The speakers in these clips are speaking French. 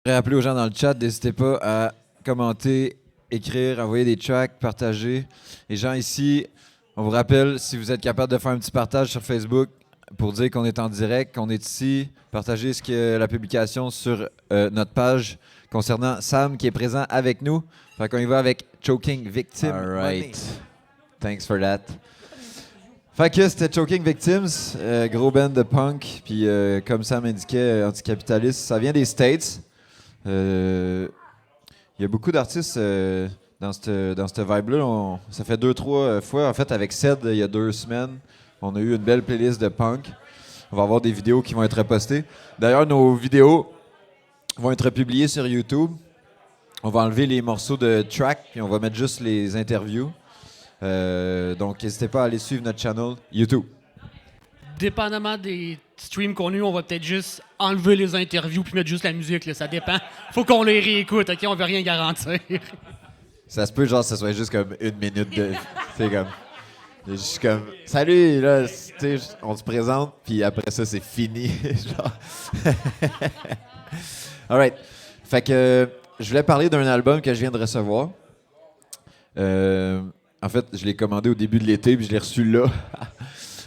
Rappeler aux gens dans le chat, n'hésitez pas à commenter, écrire, envoyer des tracks, partager. Les gens ici, on vous rappelle, si vous êtes capable de faire un petit partage sur Facebook pour dire qu'on est en direct, qu'on est ici, partagez la publication sur notre page concernant Sam qui est présent avec nous. Fait qu'on y va avec Choking Victim. All right. Thanks for that. Fait que c'était Choking Victims, gros band de punk, puis comme Sam indiquait, anticapitaliste. Ça vient des States. Il y a beaucoup d'artistes dans cette vibe-là. Ça fait 2-3 fois. En fait, avec Ced, il y a 2 semaines, on a eu une belle playlist de punk. On va avoir des vidéos qui vont être postées. D'ailleurs, nos vidéos vont être publiées sur YouTube. On va enlever les morceaux de track, puis on va mettre juste les interviews. Donc, n'hésitez pas à aller suivre notre channel YouTube. Dépendamment des streams qu'on a eu, on va peut-être juste enlever les interviews puis mettre juste la musique, là, ça dépend. Faut qu'on les réécoute, OK? On veut rien garantir. Ça se peut, genre, que ça soit juste comme 1 minute de... c'est comme... C'est juste comme... Salut, là, tu sais, on se présente, puis après ça, c'est fini, genre. All right. Fait que je voulais parler d'un album que je viens de recevoir. En fait, je l'ai commandé au début de l'été, puis je l'ai reçu là.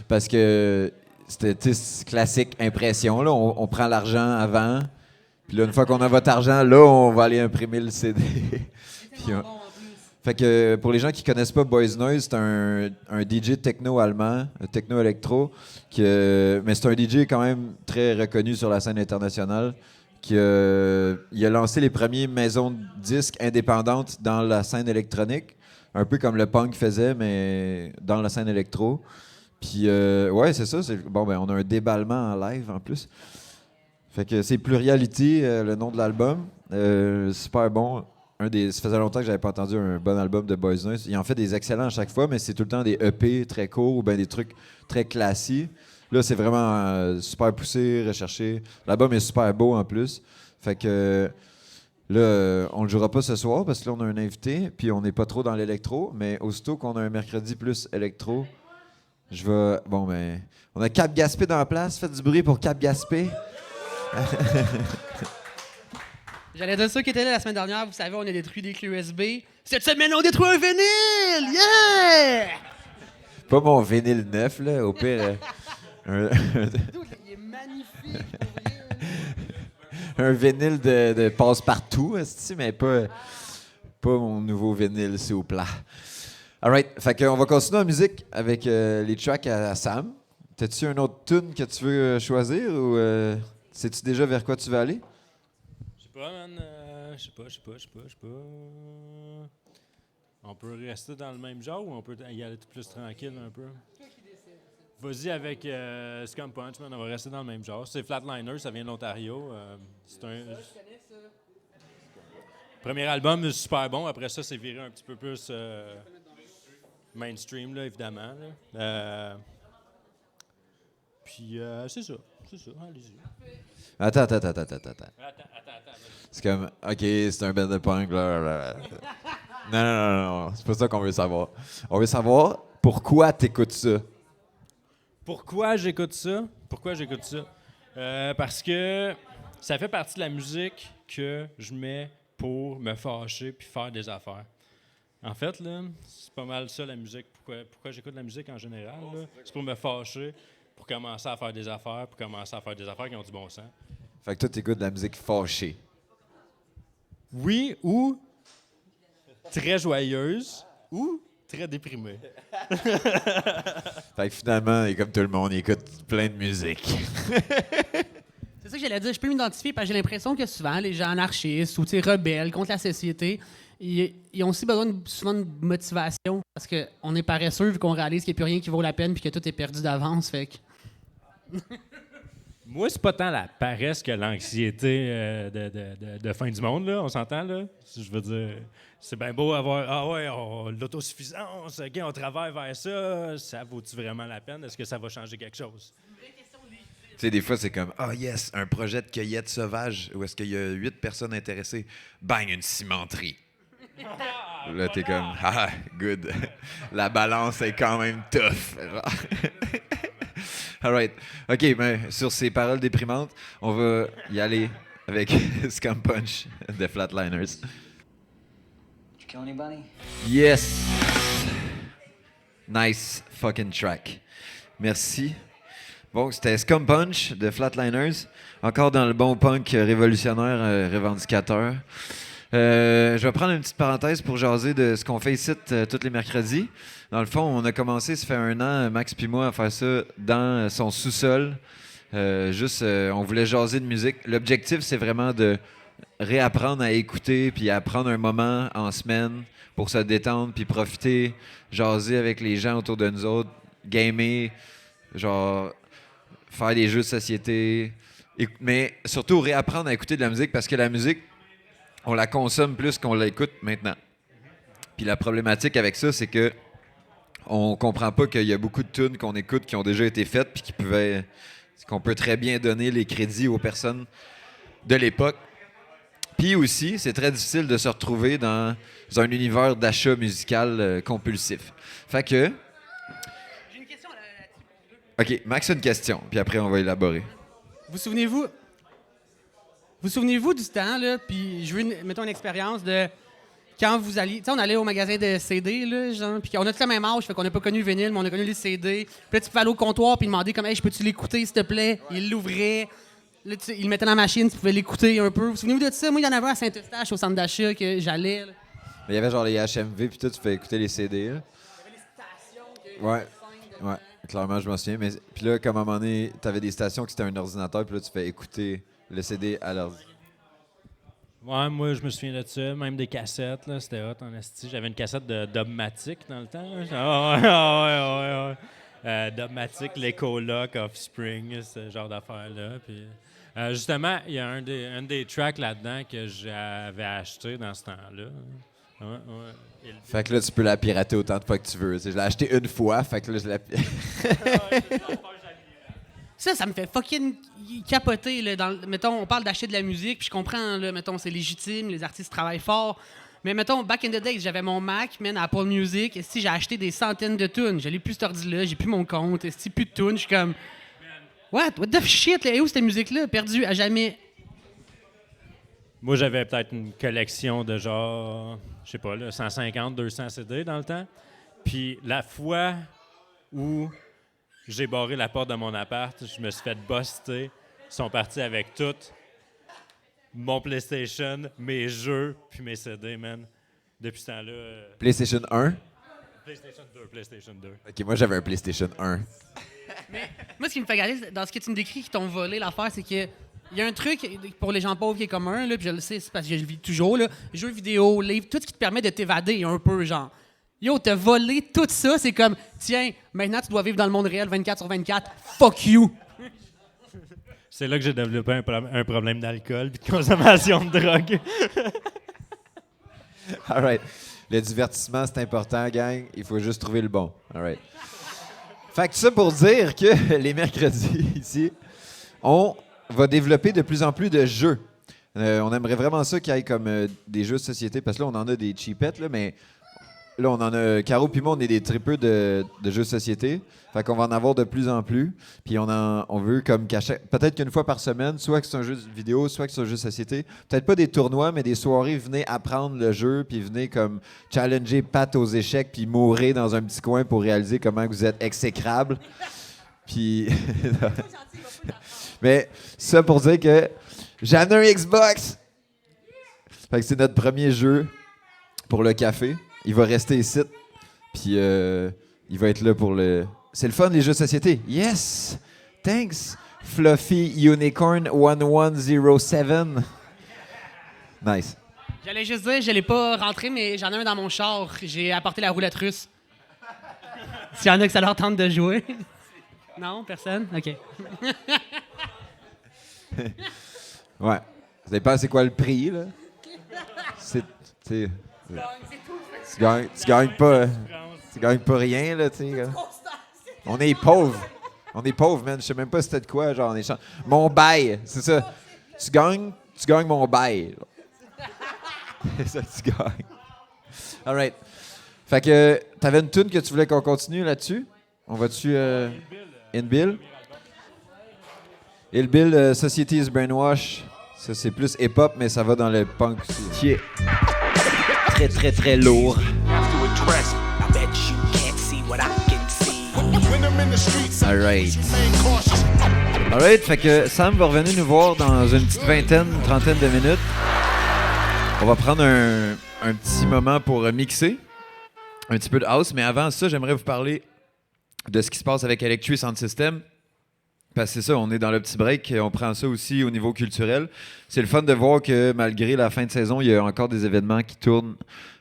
Parce que c'était classique impression. Là. On prend l'argent avant. Puis là, une fois qu'on a votre argent, là, on va aller imprimer le CD. Puis, fait que pour les gens qui connaissent pas Boys Noise, c'est un DJ techno allemand, techno-électro. Mais c'est un DJ quand même très reconnu sur la scène internationale. Il a lancé les premières maisons de disques indépendantes dans la scène électronique. Un peu comme le punk faisait, mais dans la scène électro. Puis, ouais, c'est ça. Bon, ben, on a un déballement en live en plus. Fait que c'est Plurality, le nom de l'album. Super bon. Ça faisait longtemps que j'avais pas entendu un bon album de Boys Noise. Il en fait des excellents à chaque fois, mais c'est tout le temps des EP très courts ou ben des trucs très classiques. Là, c'est vraiment super poussé, recherché. L'album est super beau en plus. Fait que là, on le jouera pas ce soir parce que là, on a un invité, puis on n'est pas trop dans l'électro. Mais aussitôt qu'on a un mercredi plus électro, Bon, ben. On a Cap Gaspé dans la place. Faites du bruit pour Cap Gaspé. J'allais dire ceux qui étaient là la semaine dernière, vous savez, on a détruit des clés USB. Cette semaine, on détruit un vinyle! Yeah! Pas mon vinyle neuf, là. Au pire. Il est magnifique, Un vinyle de passe-partout, mais pas mon nouveau vinyle, s'il vous plaît. All right. Fait qu'on va continuer en musique avec les tracks à Sam. T'as-tu un autre tune que tu veux choisir ou sais-tu déjà vers quoi tu veux aller? Je sais pas, man. Je sais pas. On peut rester dans le même genre ou on peut y aller plus tranquille un peu? Vas-y avec Scum Punch, man. On va rester dans le même genre. C'est Flatliner, ça vient de l'Ontario. C'est un... Premier album, super bon. Après ça, c'est viré un petit peu plus mainstream, là, évidemment. Là. Puis c'est ça. Allez-y. Attends. C'est comme, OK, c'est un band de punk, là. Non. C'est pas ça qu'on veut savoir. On veut savoir pourquoi t'écoutes ça. Pourquoi j'écoute ça? Parce que ça fait partie de la musique que je mets pour me fâcher puis faire des affaires. En fait, là, c'est pas mal ça la musique. Pourquoi j'écoute la musique en général? Là? C'est pour me fâcher, pour commencer à faire des affaires, qui ont du bon sens. Fait que toi, t'écoutes de la musique fâchée. Oui, ou très joyeuse, ou très déprimée. Fait que finalement, comme tout le monde, il écoute plein de musique. C'est ça que j'allais dire. Je peux m'identifier parce que j'ai l'impression que souvent, les gens anarchistes ou rebelles contre la société, ils ont aussi besoin souvent de motivation parce qu'on est paresseux vu qu'on réalise qu'il n'y a plus rien qui vaut la peine puis que tout est perdu d'avance. Fait que... Moi, c'est pas tant la paresse que l'anxiété de fin du monde, là. On s'entend, là? Je veux dire, c'est bien beau avoir... l'autosuffisance, OK, on travaille vers ça. Ça vaut-tu vraiment la peine? Est-ce que ça va changer quelque chose? Tu sais, des fois, c'est comme, yes, un projet de cueillette sauvage où est-ce qu'il y a 8 personnes intéressées. Bang, une cimenterie. Là, t'es comme, good. La balance est quand même tough. All right. OK, mais sur ces paroles déprimantes, on va y aller avec Scum Punch de Flatliners. Did you kill anybody? Yes! Nice fucking track. Merci. Bon, c'était Scum Punch de Flatliners. Encore dans le bon punk révolutionnaire, revendicateur. Je vais prendre une petite parenthèse pour jaser de ce qu'on fait ici tous les mercredis. Dans le fond, on a commencé, ça fait 1 an, Max puis moi, à faire ça dans son sous-sol. On voulait jaser de musique. L'objectif, c'est vraiment de réapprendre à écouter puis à prendre un moment en semaine pour se détendre puis profiter, jaser avec les gens autour de nous autres, gamer, genre faire des jeux de société, mais surtout réapprendre à écouter de la musique parce que la musique, on la consomme plus qu'on l'écoute maintenant. Puis la problématique avec ça, c'est que on comprend pas qu'il y a beaucoup de tunes qu'on écoute qui ont déjà été faites puis qu'on peut très bien donner les crédits aux personnes de l'époque. Puis aussi, c'est très difficile de se retrouver dans un univers d'achat musical compulsif. Fait que... J'ai une question là-dessus. OK, Max a une question, puis après, on va élaborer. Vous souvenez-vous du temps, là, puis je veux, mettons, une expérience de quand vous alliez... Tu sais, on allait au magasin de CD, là, genre, puis on a tous le même âge, fait qu'on n'a pas connu le vinyle, mais on a connu les CD. Puis là, tu pouvais aller au comptoir puis demander comme « Hey, je peux-tu l'écouter, s'il te plaît? » Il l'ouvrait. Là, il le mettait dans la machine, tu pouvais l'écouter un peu. Vous souvenez-vous de ça? Moi, il y en avait à Saint-Eustache, au centre d'achat, que j'allais. Là. Mais il y avait genre les HMV, puis toi, tu fais écouter les CD, là. Il y avait les stations. Ouais. Ouais, clairement, je m'en souviens. Mais puis là, comme à un moment donné, t'avais des stations qui c'était un ordinateur, puis là, tu fais écouter le CD à l'ordi. Ouais, moi, je me souviens de ça. Même des cassettes, là, c'était hot en esti. J'avais une cassette de Dubmatic dans le temps. Ouais. Dubmatic, l'Ecoloc, Offspring, ce genre d'affaires-là. Puis, justement, il y a un des tracks là-dedans que j'avais acheté dans ce temps-là. Ouais. Fait que là, tu peux la pirater autant de fois que tu veux. Je l'ai acheté une fois, fait que là, je l'ai... Ça me fait fucking capoter. Là, mettons, on parle d'acheter de la musique, puis je comprends, là, mettons, c'est légitime, les artistes travaillent fort. Mais mettons, back in the days, j'avais mon Mac, man, Apple Music, et j'ai acheté des centaines de tunes. Je n'ai plus cet ordi-là, j'ai plus mon compte, plus de tunes. Je suis comme, what the shit, là, et où cette musique-là, perdue à jamais? Moi, j'avais peut-être une collection de genre, je sais pas, là, 150, 200 CD dans le temps. Puis la fois où j'ai barré la porte de mon appart, je me suis fait buster. Ils sont partis avec tout. Mon PlayStation, mes jeux, puis mes CD, man. Depuis ce temps-là... PlayStation 1? PlayStation 2. OK, moi, j'avais un PlayStation 1. Mais moi, ce qui me fait garder dans ce que tu me décris qui t'ont volé, l'affaire, c'est que il y a un truc pour les gens pauvres qui est commun, là, puis je le sais, c'est parce que je le vis toujours, là, jeux vidéo, livres, tout ce qui te permet de t'évader un peu, genre. Yo, t'as volé tout ça, c'est comme, tiens, maintenant tu dois vivre dans le monde réel 24/24, fuck you! C'est là que j'ai développé un problème d'alcool puis de consommation de drogue. All right. Le divertissement, c'est important, gang. Il faut juste trouver le bon. All right. Fait que ça pour dire que les mercredis, ici, on va développer de plus en plus de jeux. On aimerait vraiment ça qu'il y ait comme des jeux de société, parce que là, on en a des cheapettes, là, mais là, on en a... Caro puis moi, on est des tripeux de jeux de société. Fait qu'on va en avoir de plus en plus. Puis on veut comme peut-être qu'une fois par semaine, soit que c'est un jeu vidéo, soit que c'est un jeu de société. Peut-être pas des tournois, mais des soirées, venez apprendre le jeu, puis venez comme challenger Pat aux échecs, puis mourir dans un petit coin pour réaliser comment vous êtes exécrable. Puis... mais ça pour dire que j'en ai un Xbox! Fait que c'est notre premier jeu pour le café. Il va rester ici, puis il va être là pour le... C'est le fun, les jeux de société. Yes! Thanks, Fluffy Unicorn 1107. Nice. J'allais juste dire, je l'ai pas rentré, mais j'en ai un dans mon char. J'ai apporté la roulette russe. S'il y en a que ça leur tente de jouer. Non, personne? OK. Ouais. Vous savez pas c'est quoi le prix, là? Tu gagnes pas... Tu gagnes pas rien, là, tu sais. On est pauvres. On est pauvres, man. Je sais même pas c'était de quoi, genre, en échange. Mon bail, c'est ça. Tu gagnes mon bail. C'est ça que tu gagnes. All right. Fait que, t'avais une tune que tu voulais qu'on continue là-dessus? On va-tu... In Bill? Il Bill, Society is Brainwash. Ça, c'est plus hip-hop, mais ça va dans le punk aussi. Yeah. Très, très, très lourd. Alright. Alright, fait que Sam va revenir nous voir dans une petite trentaine de minutes. On va prendre un petit moment pour mixer un petit peu de house, mais avant ça, j'aimerais vous parler de ce qui se passe avec Electri Sound System. Parce que c'est ça, on est dans le petit break, on prend ça aussi au niveau culturel. C'est le fun de voir que malgré la fin de saison, il y a encore des événements qui tournent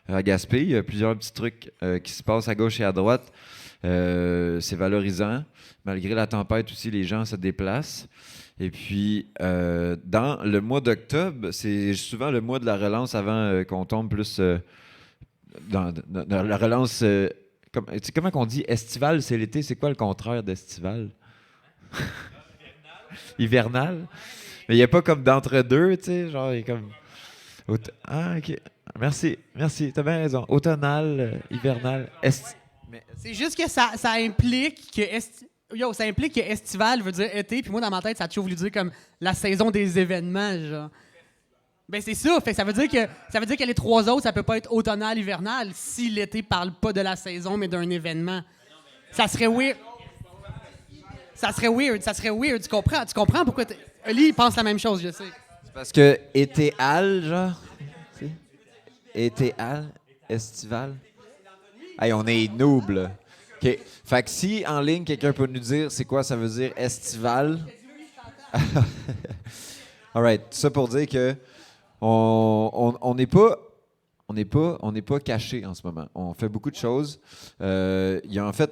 à Gaspé. Il y a plusieurs petits trucs qui se passent à gauche et à droite. C'est valorisant. Malgré la tempête aussi, les gens se déplacent. Et puis, dans le mois d'octobre, c'est souvent le mois de la relance avant qu'on tombe plus dans la relance. Comment on dit? Estival, c'est l'été. C'est quoi le contraire d'estival? Hivernal. Mais il n'y a pas comme d'entre-deux, tu sais. Genre, il y a comme. Ah, OK. Merci. T'as bien raison. Automnal, hivernal, C'est juste que ça implique que ça implique que estival veut dire été, puis moi dans ma tête ça a toujours voulu dire comme la saison des événements, genre. Ben c'est ça, fait ça veut dire que les trois autres ça peut pas être automnal, hivernal si l'été parle pas de la saison mais d'un événement. Ça serait weird. Ça serait weird, tu comprends pourquoi Oli pense la même chose, je sais. C'est parce que étéal, genre. Étéal, estival. Hey, on est noob, là. OK. Fait que si, en ligne, quelqu'un peut nous dire c'est quoi ça veut dire estival. All right. Tout ça pour dire que on n'est pas caché en ce moment. On fait beaucoup de choses. Il y a en fait,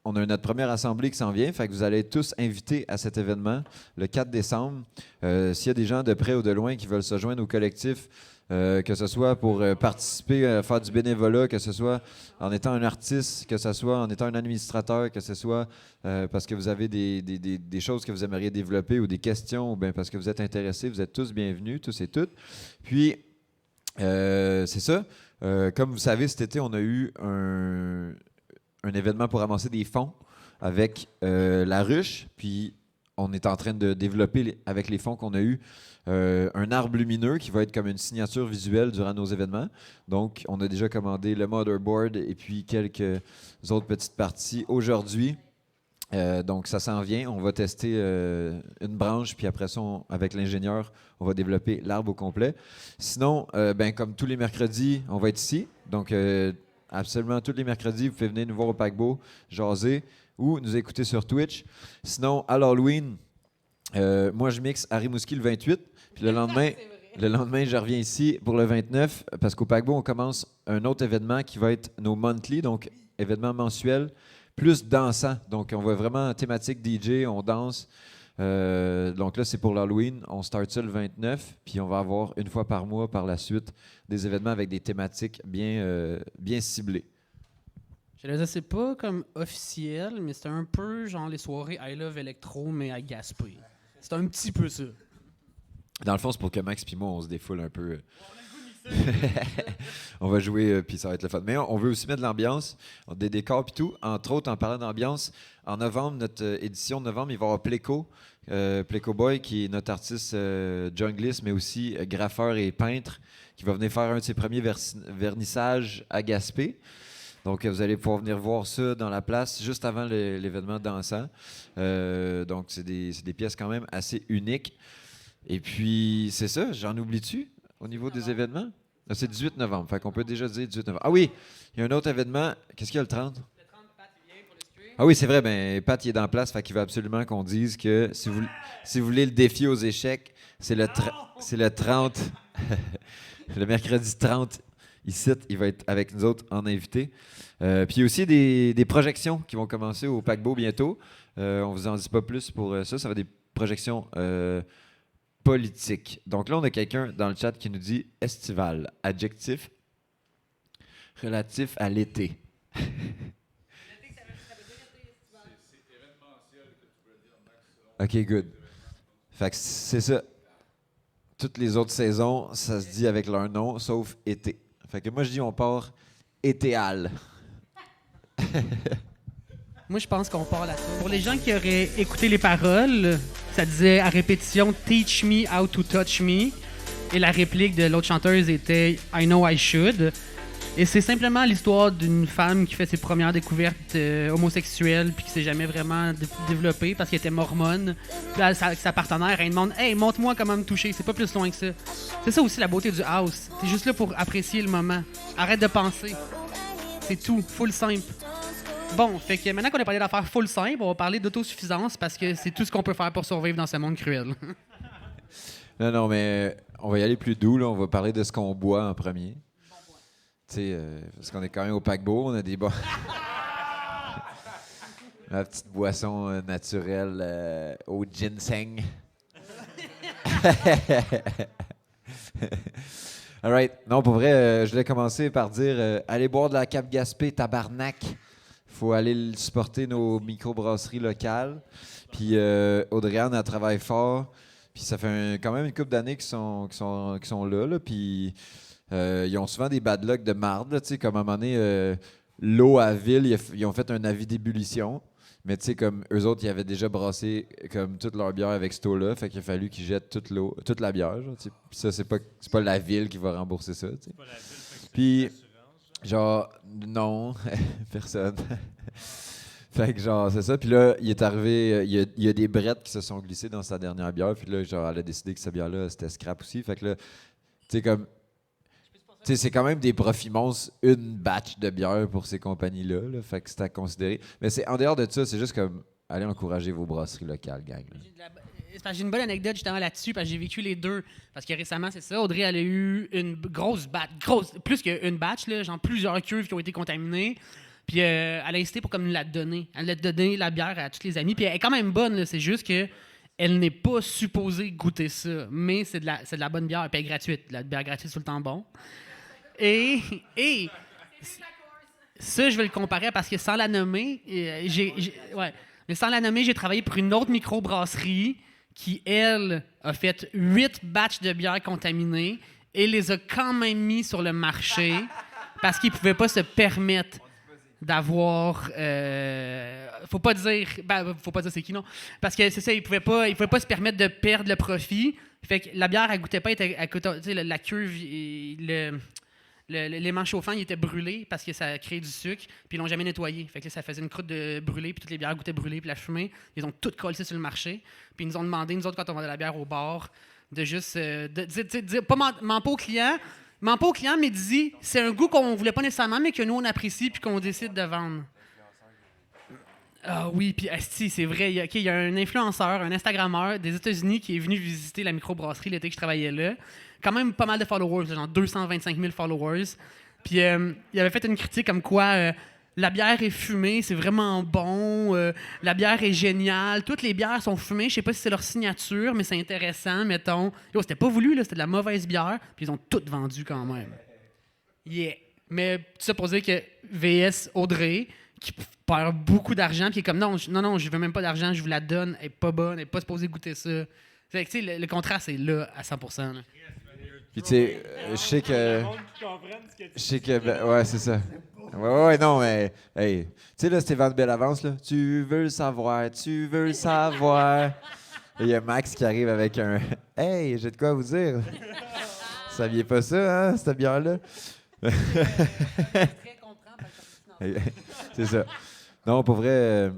on a notre première assemblée qui s'en vient. Fait que vous allez être tous invités à cet événement le 4 décembre. S'il y a des gens de près ou de loin qui veulent se joindre au collectif, que ce soit pour participer à faire du bénévolat, que ce soit en étant un artiste, que ce soit en étant un administrateur, que ce soit parce que vous avez des choses que vous aimeriez développer ou des questions, ou bien parce que vous êtes intéressés, vous êtes tous bienvenus, tous et toutes. Puis, c'est ça. Comme vous savez, cet été, on a eu un événement pour ramasser des fonds avec la ruche, puis on est en train de développer, avec les fonds qu'on a eus, un arbre lumineux qui va être comme une signature visuelle durant nos événements. Donc, on a déjà commandé le motherboard et puis quelques autres petites parties aujourd'hui. Donc, ça s'en vient. On va tester une branche, puis après ça, avec l'ingénieur, on va développer l'arbre au complet. Sinon, comme tous les mercredis, on va être ici. Donc, absolument tous les mercredis, vous pouvez venir nous voir au paquebot, jaser ou nous écouter sur Twitch. Sinon, à l'Halloween, moi, je mixe à Rimouski le 28. Puis le lendemain, je reviens ici pour le 29 parce qu'au paquebot, on commence un autre événement qui va être nos monthly, donc événement mensuel, plus dansant. Donc, on va vraiment thématique DJ, on danse. Donc là, c'est pour l'Halloween. On start ça le 29, puis on va avoir une fois par mois, par la suite, des événements avec des thématiques bien ciblées. Je le sais, c'est pas comme officiel, mais c'est un peu genre les soirées I Love Electro, mais à Gaspé. C'est un petit peu ça. Dans le fond, c'est pour que Max et moi, on se défoule un peu. On va jouer, puis ça va être le fun. Mais on veut aussi mettre de l'ambiance, des décors puis tout. Entre autres, en parlant d'ambiance, en novembre, notre édition de novembre, il va y avoir Pléco Boy, qui est notre artiste jungliste, mais aussi graffeur et peintre, qui va venir faire un de ses premiers vernissages à Gaspé. Donc, vous allez pouvoir venir voir ça dans la place juste avant l'événement dansant. Donc, c'est des pièces quand même assez uniques. Et puis, c'est ça, j'en oublie-tu au niveau des événements? C'est 18 novembre, fait qu'on peut déjà dire 18 novembre. Ah oui, il y a un autre événement. Qu'est-ce qu'il y a le 30? Le 30, Pat, il vient pour le stream. Ah oui, c'est vrai, ben Pat, il est dans place, fait qu'il veut absolument qu'on dise que si vous voulez le défi aux échecs, c'est le 30, le mercredi 30, ici, il va être avec nous autres en invité. Puis il y a aussi des projections qui vont commencer au paquebot bientôt. On vous en dit pas plus pour ça. Ça va être des projections politique. Donc là, on a quelqu'un dans le chat qui nous dit estival, adjectif relatif à l'été. OK, good. Fait que c'est ça. Toutes les autres saisons, ça se dit avec leur nom, sauf été. Fait que moi, je dis on part étéal. Moi, je pense qu'on part là-dessus. Pour les gens qui auraient écouté les paroles, ça disait à répétition « Teach me how to touch me ». Et la réplique de l'autre chanteuse était « I know I should ». Et c'est simplement l'histoire d'une femme qui fait ses premières découvertes homosexuelles puis qui s'est jamais vraiment développée parce qu'elle était mormone. Puis là, sa partenaire, elle demande « Hey, montre-moi comment me toucher ». C'est pas plus loin que ça. C'est ça aussi la beauté du house. T'es juste là pour apprécier le moment. Arrête de penser. C'est tout. Full simple. Bon, fait que maintenant qu'on a parlé d'affaires full simple, on va parler d'autosuffisance parce que c'est tout ce qu'on peut faire pour survivre dans ce monde cruel. Non, mais on va y aller plus doux, là. On va parler de ce qu'on boit en premier. Tu sais, parce qu'on est quand même au paquebot, on a des bons... Ma petite boisson naturelle au ginseng. All right. Non, pour vrai, je voulais commencer par dire allez boire de la Cap Gaspé, tabarnak. Faut aller supporter nos microbrasseries locales. Puis Audrey-Anne, elle travaille fort. Puis ça fait quand même une couple d'années qu'ils sont là. Puis ils ont souvent des bad luck de marde. Là, comme à un moment donné, l'eau à Ville, ils ont fait un avis d'ébullition. Mais tu sais, comme eux autres, ils avaient déjà brassé comme toute leur bière avec cette eau-là. Fait qu'il a fallu qu'ils jettent toute la bière. Genre, puis ça, c'est pas la ville qui va rembourser ça. C'est pas la ville. Puis, genre, non, personne. Fait que genre, c'est ça. Puis là, il est arrivé, il y a des brettes qui se sont glissées dans sa dernière bière. Puis là, genre, elle a décidé que sa bière-là, c'était scrap aussi. Fait que là, tu sais, comme... Tu sais, c'est quand même des profits monstres, une batch de bière pour ces compagnies-là. Là, fait que c'est à considérer. Mais c'est en dehors de ça, c'est juste comme aller encourager vos brasseries locales, gang. J'ai une bonne anecdote justement là-dessus, parce que j'ai vécu les deux. Parce que récemment, c'est ça, Audrey, elle a eu une grosse batch, plus qu'une batch, là, genre plusieurs cuves qui ont été contaminées. Puis elle a insisté pour comme nous la donner. Elle a donné la bière à tous les amis. Puis elle est quand même bonne, là, c'est juste que elle n'est pas supposée goûter ça. Mais c'est de la bonne bière, puis elle est gratuite. La bière gratuite, c'est tout le temps bon. Et ça, je vais le comparer parce que sans la nommer, mais sans la nommer, j'ai travaillé pour une autre microbrasserie qui, elle, a fait 8 batchs de bières contaminées et les a quand même mis sur le marché parce qu'ils ne pouvaient pas se permettre d'avoir... faut pas dire c'est qui, non? Parce que c'est ça, ils pouvaient pas se permettre de perdre le profit. Fait que la bière, elle goûtait pas, la cuve, l'aimant chauffant, il était brûlé parce que ça créait du sucre, puis ils l'ont jamais nettoyé. Fait que là, ça faisait une croûte de brûlé, puis toutes les bières goûtaient brûlé, puis la fumée. Ils ont toutes collé sur le marché. Puis ils nous ont demandé, nous autres, quand on vendait la bière au bar, de juste dire, pas ment pas au client, mais dis, c'est un goût qu'on voulait pas nécessairement, mais que nous, on apprécie, puis qu'on décide de vendre. Ah oui, puis asti, c'est vrai, il y a un influenceur, un Instagrammeur des États-Unis qui est venu visiter la microbrasserie l'été que je travaillais là. Quand même pas mal de followers, genre 225 000 followers. Puis il avait fait une critique comme quoi la bière est fumée, c'est vraiment bon, la bière est géniale, toutes les bières sont fumées, je sais pas si c'est leur signature, mais c'est intéressant, mettons. Yo, c'était pas voulu, là, c'était de la mauvaise bière, puis ils ont toutes vendu quand même. Yeah. Mais tout ça pour dire que VS Audrey, qui perd beaucoup d'argent, puis est comme non, je veux même pas d'argent, je vous la donne, elle est pas bonne, elle est pas supposée goûter ça. Fait que, tu sais, le contraste est là à 100%. Là. Puis tu sais, je sais que ouais, c'est ça. Ouais, non, mais hey, tu sais là, Stéphane Bellavance là, tu veux le savoir. Et il y a Max qui arrive avec un hey, j'ai de quoi vous dire. Vous saviez pas ça, hein, cette bière-là? C'est ça. Non, pour vrai,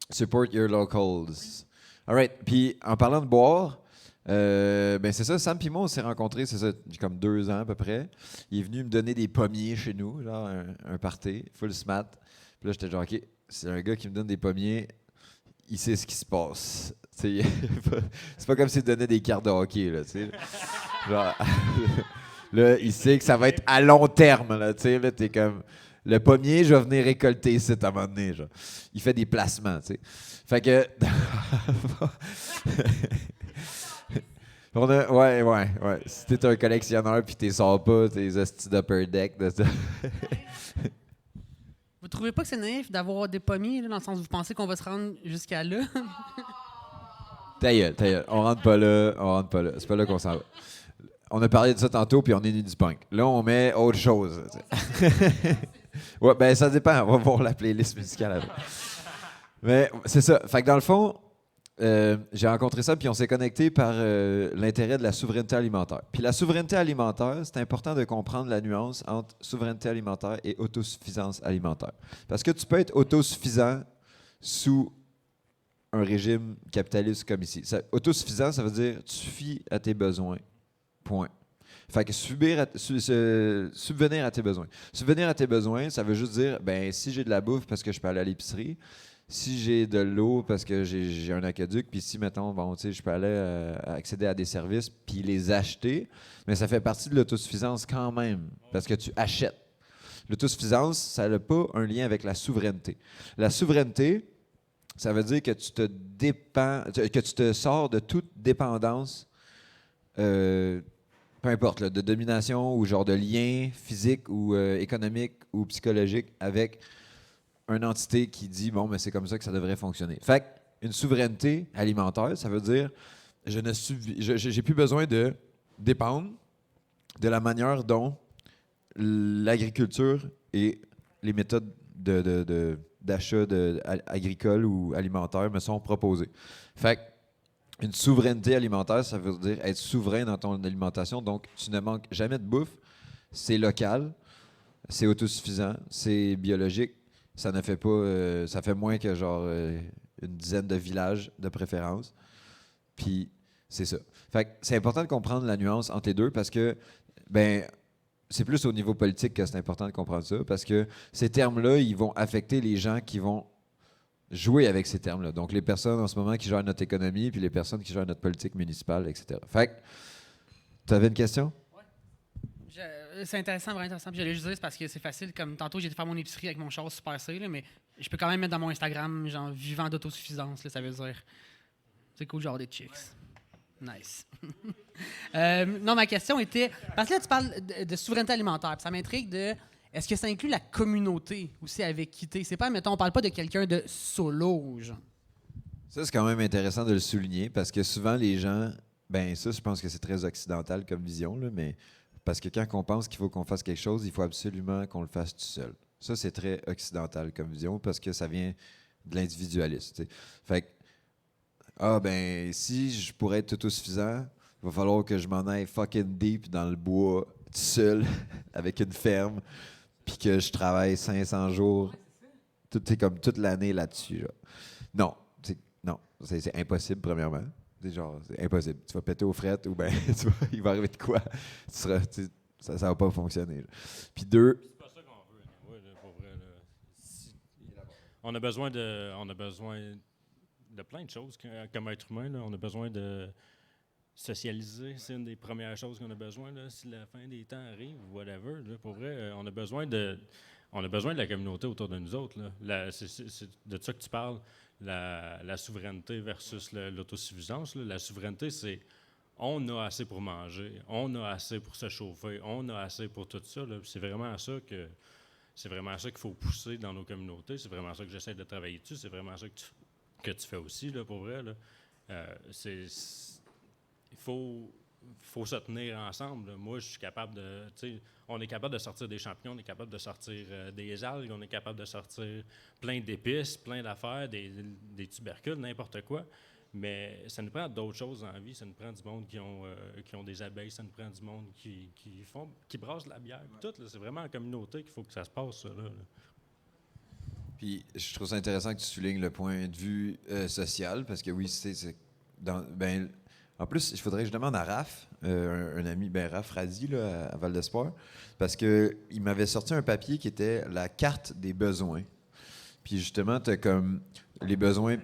support your locals. All right. Puis, en parlant de boire, ben c'est ça, Sam et moi, on s'est rencontrés, c'est ça, comme 2 ans à peu près. Il est venu me donner des pommiers chez nous, genre un party, full smat. Puis là, j'étais genre, OK, c'est un gars qui me donne des pommiers, il sait ce qui se passe. C'est pas comme s'il donnait des cartes de hockey, là, tu sais. Genre, là, il sait que ça va être à long terme, là, tu sais, là, t'es comme... Le pommier, je vais venir récolter ici à un moment donné. Genre. Il fait des placements, tu sais. Fait que... Ouais. Si t'es un collectionneur puis t'es sors pas, tes hosties d'upper deck de ça. Vous trouvez pas que c'est naïf d'avoir des pommiers, là, dans le sens où vous pensez qu'on va se rendre jusqu'à là? Ta gueule. On rentre pas là. C'est pas là qu'on s'en va. On a parlé de ça tantôt, puis on est du punk. Là, on met autre chose. Ouais, ben ça dépend. On va voir la playlist musicale après. Mais c'est ça. Fait que dans le fond, j'ai rencontré ça, puis on s'est connecté par l'intérêt de la souveraineté alimentaire. Puis la souveraineté alimentaire, c'est important de comprendre la nuance entre souveraineté alimentaire et autosuffisance alimentaire. Parce que tu peux être autosuffisant sous un régime capitaliste comme ici. Autosuffisant, ça veut dire tu suffis à tes besoins. Point. Fait que subvenir à tes besoins. Subvenir à tes besoins, ça veut juste dire, ben si j'ai de la bouffe parce que je peux aller à l'épicerie, si j'ai de l'eau parce que j'ai un aqueduc, puis si, mettons, bon, je peux aller accéder à des services puis les acheter, mais ça fait partie de l'autosuffisance quand même, parce que tu achètes. L'autosuffisance, ça n'a pas un lien avec la souveraineté. La souveraineté, ça veut dire que tu te sors de toute dépendance, peu importe, là, de domination ou genre de lien physique ou économique ou psychologique avec une entité qui dit, bon, mais c'est comme ça que ça devrait fonctionner. Fait qu'une souveraineté alimentaire, ça veut dire j'ai plus besoin de dépendre de la manière dont l'agriculture et les méthodes d'achat agricole ou alimentaire me sont proposées. Fait qu'une souveraineté alimentaire, ça veut dire être souverain dans ton alimentation. Donc, tu ne manques jamais de bouffe. C'est local, c'est autosuffisant, c'est biologique. Ça ne fait pas... ça fait moins que genre une dizaine de villages de préférence. Puis, c'est ça. Fait que c'est important de comprendre la nuance entre les deux parce que, ben, c'est plus au niveau politique que c'est important de comprendre ça parce que ces termes-là, ils vont affecter les gens qui vont jouer avec ces termes-là. Donc, les personnes en ce moment qui gèrent notre économie puis les personnes qui gèrent notre politique municipale, etc. Fait que, tu avais une question? C'est intéressant, vraiment intéressant. Puis j'allais juste dire, c'est parce que c'est facile. Comme tantôt, j'ai été faire mon épicerie avec mon char Super C, là, mais je peux quand même mettre dans mon Instagram, genre, vivant d'autosuffisance, là, ça veut dire. C'est cool, genre des chicks. Nice. Non, ma question était. Parce que là, tu parles de souveraineté alimentaire. Puis ça m'intrigue de. Est-ce que ça inclut la communauté aussi avec qui t'es? C'est pas, mettons, on parle pas de quelqu'un de solo, genre. Ça, c'est quand même intéressant de le souligner parce que souvent, les gens. Ben, ça, je pense que c'est très occidental comme vision, là, mais. Parce que quand on pense qu'il faut qu'on fasse quelque chose, il faut absolument qu'on le fasse tout seul. Ça, c'est très occidental comme vision parce que ça vient de l'individualisme. T'sais. Fait que, ben, si je pourrais être autosuffisant, il va falloir que je m'en aille fucking deep dans le bois, tout seul, avec une ferme, puis que je travaille 500 jours, comme toute l'année là-dessus. Genre. Non, c'est impossible, premièrement. C'est impossible. Tu vas péter aux frettes ou bien il va arriver de quoi? Ça ne va pas fonctionner. Là. Puis deux... C'est pas ça qu'on veut. Oui, là, pour vrai. Là. On a besoin de plein de choses comme être humain. Là. On a besoin de socialiser. C'est une des premières choses qu'on a besoin. Là. Si la fin des temps arrive, whatever, là, pour vrai, on a besoin de la communauté autour de nous autres. Là. C'est de ça que tu parles. La souveraineté versus l'autosuffisance. Là. La souveraineté, c'est on a assez pour manger, on a assez pour se chauffer, on a assez pour tout ça. Là. C'est vraiment ça qu'il faut pousser dans nos communautés. C'est vraiment ça que j'essaie de travailler dessus. C'est vraiment ça que tu fais aussi, là, pour vrai. Là. Il faut se tenir ensemble. Là. Moi, je suis capable de... On est capable de sortir des champignons, on est capable de sortir des algues, on est capable de sortir plein d'épices, plein d'affaires, des tubercules, n'importe quoi. Mais ça nous prend d'autres choses dans la vie. Ça nous prend du monde qui ont des abeilles, ça nous prend du monde qui brasse de la bière. Tout, là, c'est vraiment en communauté qu'il faut que ça se passe, ça. Là. Puis je trouve ça intéressant que tu soulignes le point de vue social, parce que oui, en plus, il faudrait que je demande à Raph, un ami, Raph Razi, là, à Val d'Espoir, parce qu'il m'avait sorti un papier qui était la carte des besoins. Puis justement, tu as comme les besoins...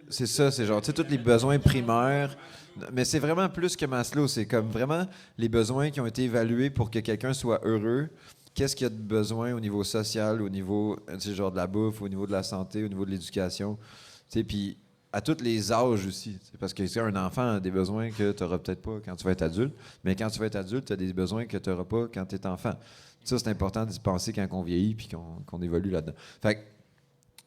C'est ça, c'est genre, tu sais, tous les besoins primaires. Mais c'est vraiment plus que Maslow. C'est comme vraiment les besoins qui ont été évalués pour que quelqu'un soit heureux. Qu'est-ce qu'il y a de besoin au niveau social, au niveau, tu sais, genre de la bouffe, au niveau de la santé, au niveau de l'éducation. Tu sais, puis à tous les âges aussi. Parce que un enfant a des besoins que tu n'auras peut-être pas quand tu vas être adulte, mais quand tu vas être adulte, tu as des besoins que tu n'auras pas quand tu es enfant. Ça, c'est important d'y penser quand on vieillit puis qu'on évolue là-dedans. Fait que,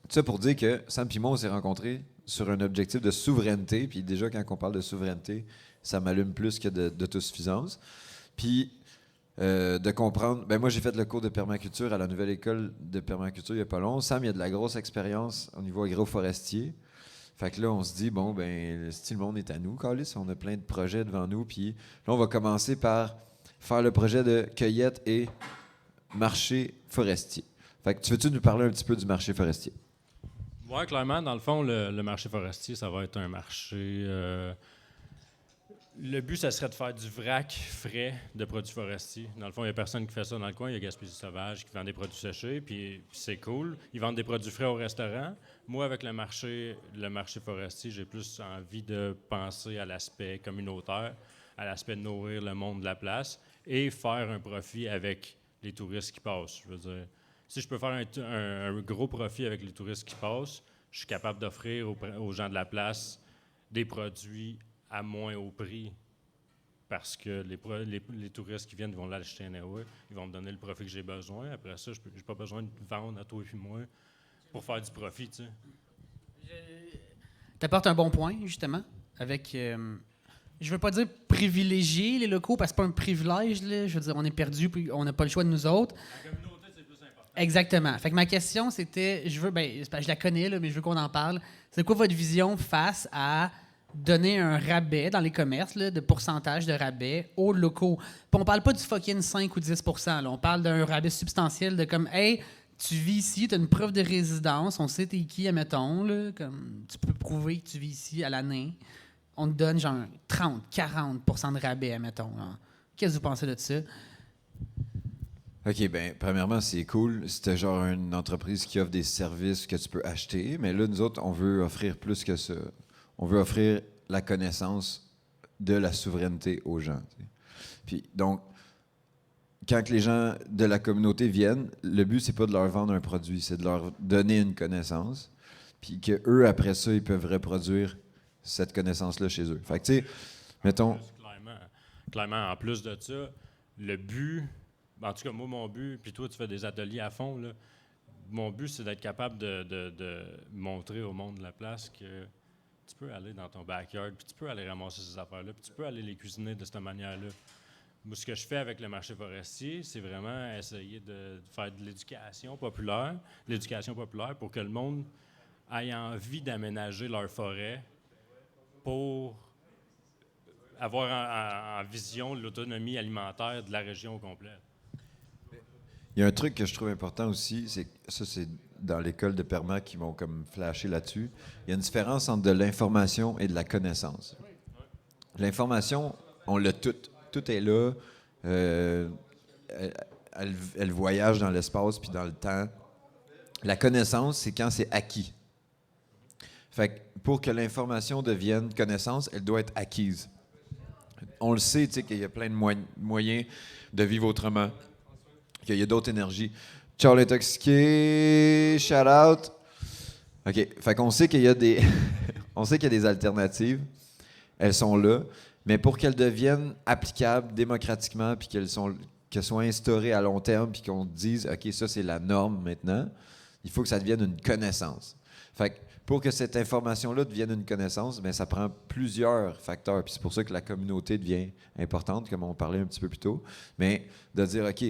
ça pour dire que Sam et moi, on s'est rencontrés sur un objectif de souveraineté, puis déjà, quand on parle de souveraineté, ça m'allume plus que d'autosuffisance. Puis, de comprendre... moi, j'ai fait le cours de permaculture à la nouvelle école de permaculture il n'y a pas long. Sam, il a de la grosse expérience au niveau agroforestier. Fait que là, on se dit, bon, ben, si le monde est à nous, Carlis, on a plein de projets devant nous. Puis là, on va commencer par faire le projet de cueillette et marché forestier. Fait que tu veux-tu nous parler un petit peu du marché forestier? Oui, clairement, dans le fond, le marché forestier, ça va être un marché. Le but, ça serait de faire du vrac frais de produits forestiers. Dans le fond, il n'y a personne qui fait ça dans le coin. Il y a Gaspésie Sauvage qui vend des produits séchés, puis c'est cool. Ils vendent des produits frais au restaurant. Moi, avec le marché forestier, j'ai plus envie de penser à l'aspect communautaire, à l'aspect de nourrir le monde de la place et faire un profit avec les touristes qui passent. Je veux dire, si je peux faire un gros profit avec les touristes qui passent, je suis capable d'offrir aux gens de la place des produits à moins haut prix parce que les touristes qui viennent vont l'acheter anyway, ils vont me donner le profit que j'ai besoin. Après ça, je n'ai pas besoin de vendre à toi et moi pour faire du profit, tu sais. Tu apportes un bon point, justement, avec... je veux pas dire privilégier les locaux, parce que c'est pas un privilège, là. Je veux dire, on est perdu, puis on n'a pas le choix de nous autres. La communauté, c'est plus important. Exactement. Fait que ma question, c'était, je la connais, là, mais je veux qu'on en parle. C'est quoi votre vision face à donner un rabais dans les commerces, là, de pourcentage de rabais aux locaux? Puis on parle pas du fucking 5 ou 10 %, là. On parle d'un rabais substantiel de comme, hey, tu vis ici, tu as une preuve de résidence, on sait t'es qui, admettons, là, comme, tu peux prouver que tu vis ici à l'année. On te donne genre 30, 40 % de rabais, admettons. Là. Qu'est-ce que vous pensez de ça? OK, bien, premièrement, c'est cool. C'était genre une entreprise qui offre des services que tu peux acheter, mais là, nous autres, on veut offrir plus que ça. On veut offrir la connaissance de la souveraineté aux gens. T'sais. Puis, donc, quand les gens de la communauté viennent, le but, c'est pas de leur vendre un produit, c'est de leur donner une connaissance, puis qu'eux, après ça, ils peuvent reproduire cette connaissance-là chez eux. Fait que, tu sais, mettons... Clairement, en plus de ça, le but... En tout cas, moi, mon but, puis toi, tu fais des ateliers à fond, là. Mon but, c'est d'être capable de montrer au monde de la place que tu peux aller dans ton backyard, puis tu peux aller ramasser ces affaires-là, puis tu peux aller les cuisiner de cette manière-là. Moi, ce que je fais avec le marché forestier, c'est vraiment essayer de faire de l'éducation populaire pour que le monde ait envie d'aménager leur forêt pour avoir en vision l'autonomie alimentaire de la région complète. Il y a un truc que je trouve important aussi, c'est dans l'école de Perma qui m'ont comme flashé là-dessus. Il y a une différence entre de l'information et de la connaissance. L'information, on l'a toute. Tout est là. Elle voyage dans l'espace puis dans le temps. La connaissance, c'est quand c'est acquis. Fait que pour que l'information devienne connaissance, elle doit être acquise. On le sait, tu sais, qu'il y a plein de moyens de vivre autrement, qu'il y a d'autres énergies. Ciao l'intoxiqué, shout out. OK, fait qu'on sait qu'il y a des on sait qu'il y a des alternatives. Elles sont là, mais pour qu'elles deviennent applicables démocratiquement puis qu'elles soient instaurées à long terme puis qu'on dise OK, ça c'est la norme maintenant, il faut que ça devienne une connaissance. Fait que pour que cette information-là devienne une connaissance, bien, ça prend plusieurs facteurs. Puis c'est pour ça que la communauté devient importante, comme on parlait un petit peu plus tôt. Mais de dire, OK,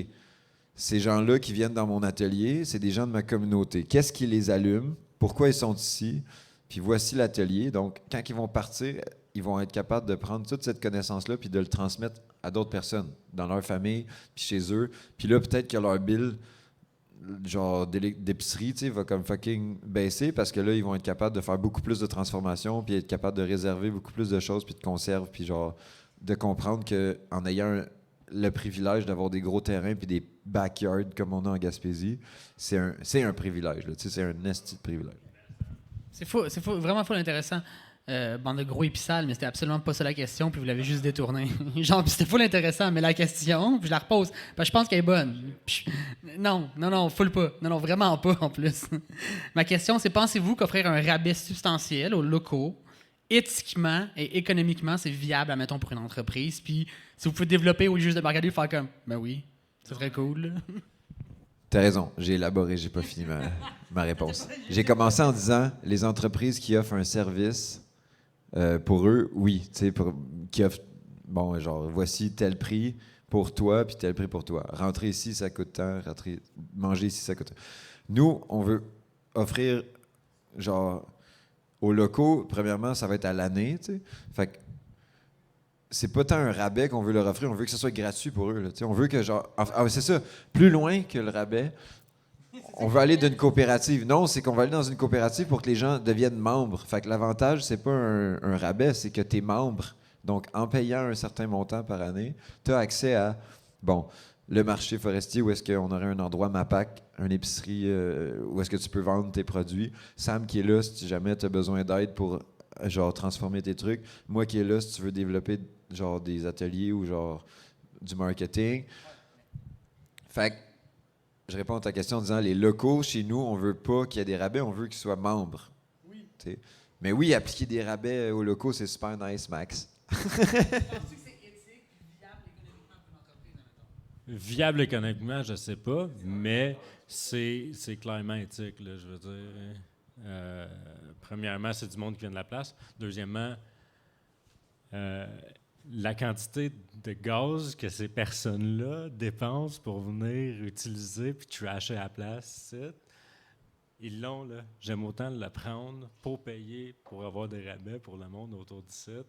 ces gens-là qui viennent dans mon atelier, c'est des gens de ma communauté. Qu'est-ce qui les allume? Pourquoi ils sont ici? Puis voici l'atelier. Donc, quand ils vont partir, ils vont être capables de prendre toute cette connaissance-là puis de le transmettre à d'autres personnes, dans leur famille, puis chez eux. Puis là, peut-être que leur bill... genre d'épicerie, tu sais, va comme fucking baisser parce que là, ils vont être capables de faire beaucoup plus de transformations puis être capables de réserver beaucoup plus de choses puis de conserve puis genre de comprendre qu'en ayant le privilège d'avoir des gros terrains puis des backyards comme on a en Gaspésie, c'est un privilège, là, tu sais, c'est un esti de privilège. C'est fou, vraiment fou intéressant. Bande de gros épissales, mais c'était absolument pas ça la question, puis vous l'avez juste détourné. Genre, puis c'était full intéressant, mais la question, puis je la repose, parce que je pense qu'elle est bonne. Non, full pas. Non, vraiment pas, en plus. Ma question, c'est, pensez-vous qu'offrir un rabais substantiel aux locaux, éthiquement et économiquement, c'est viable, admettons, pour une entreprise, puis si vous pouvez développer au lieu juste de me regarder et faire comme, ben oui, ça serait cool, là. T'as raison, j'ai élaboré, j'ai pas fini ma réponse. J'ai commencé en disant, les entreprises qui offrent un service... pour eux, oui, tu sais, qui offrent, bon, genre, voici tel prix pour toi, puis tel prix pour toi. Rentrer ici, ça coûte tant, manger ici, ça coûte tant. Nous, on veut offrir, genre, aux locaux, premièrement, ça va être à l'année, tu sais. Fait que c'est pas tant un rabais qu'on veut leur offrir, on veut que ce soit gratuit pour eux, là, tu sais. On veut que, genre... c'est ça, plus loin que le rabais, on veut aller d'une coopérative. Non, c'est qu'on va aller dans une coopérative pour que les gens deviennent membres. Fait que l'avantage, c'est pas un rabais, c'est que tu es membre. Donc, en payant un certain montant par année, tu as accès à, bon, le marché forestier où est-ce qu'on aurait un endroit MAPAC, une épicerie où est-ce que tu peux vendre tes produits. Sam qui est là si jamais tu as besoin d'aide pour, genre, transformer tes trucs. Moi qui est là si tu veux développer, genre, des ateliers ou, genre, du marketing. Fait que, je réponds à ta question en disant, les locaux, chez nous, on veut pas qu'il y ait des rabais, on veut qu'ils soient membres. Oui. T'sais. Mais oui, appliquer des rabais aux locaux, c'est super nice, Max. Viable économiquement, je sais pas, mais c'est clairement éthique, là, je veux dire. Premièrement, c'est du monde qui vient de la place. Deuxièmement, la quantité de gaz que ces personnes-là dépensent pour venir utiliser puis trasher à la place, ils l'ont, là. J'aime autant le prendre pour payer, pour avoir des rabais pour le monde autour du site,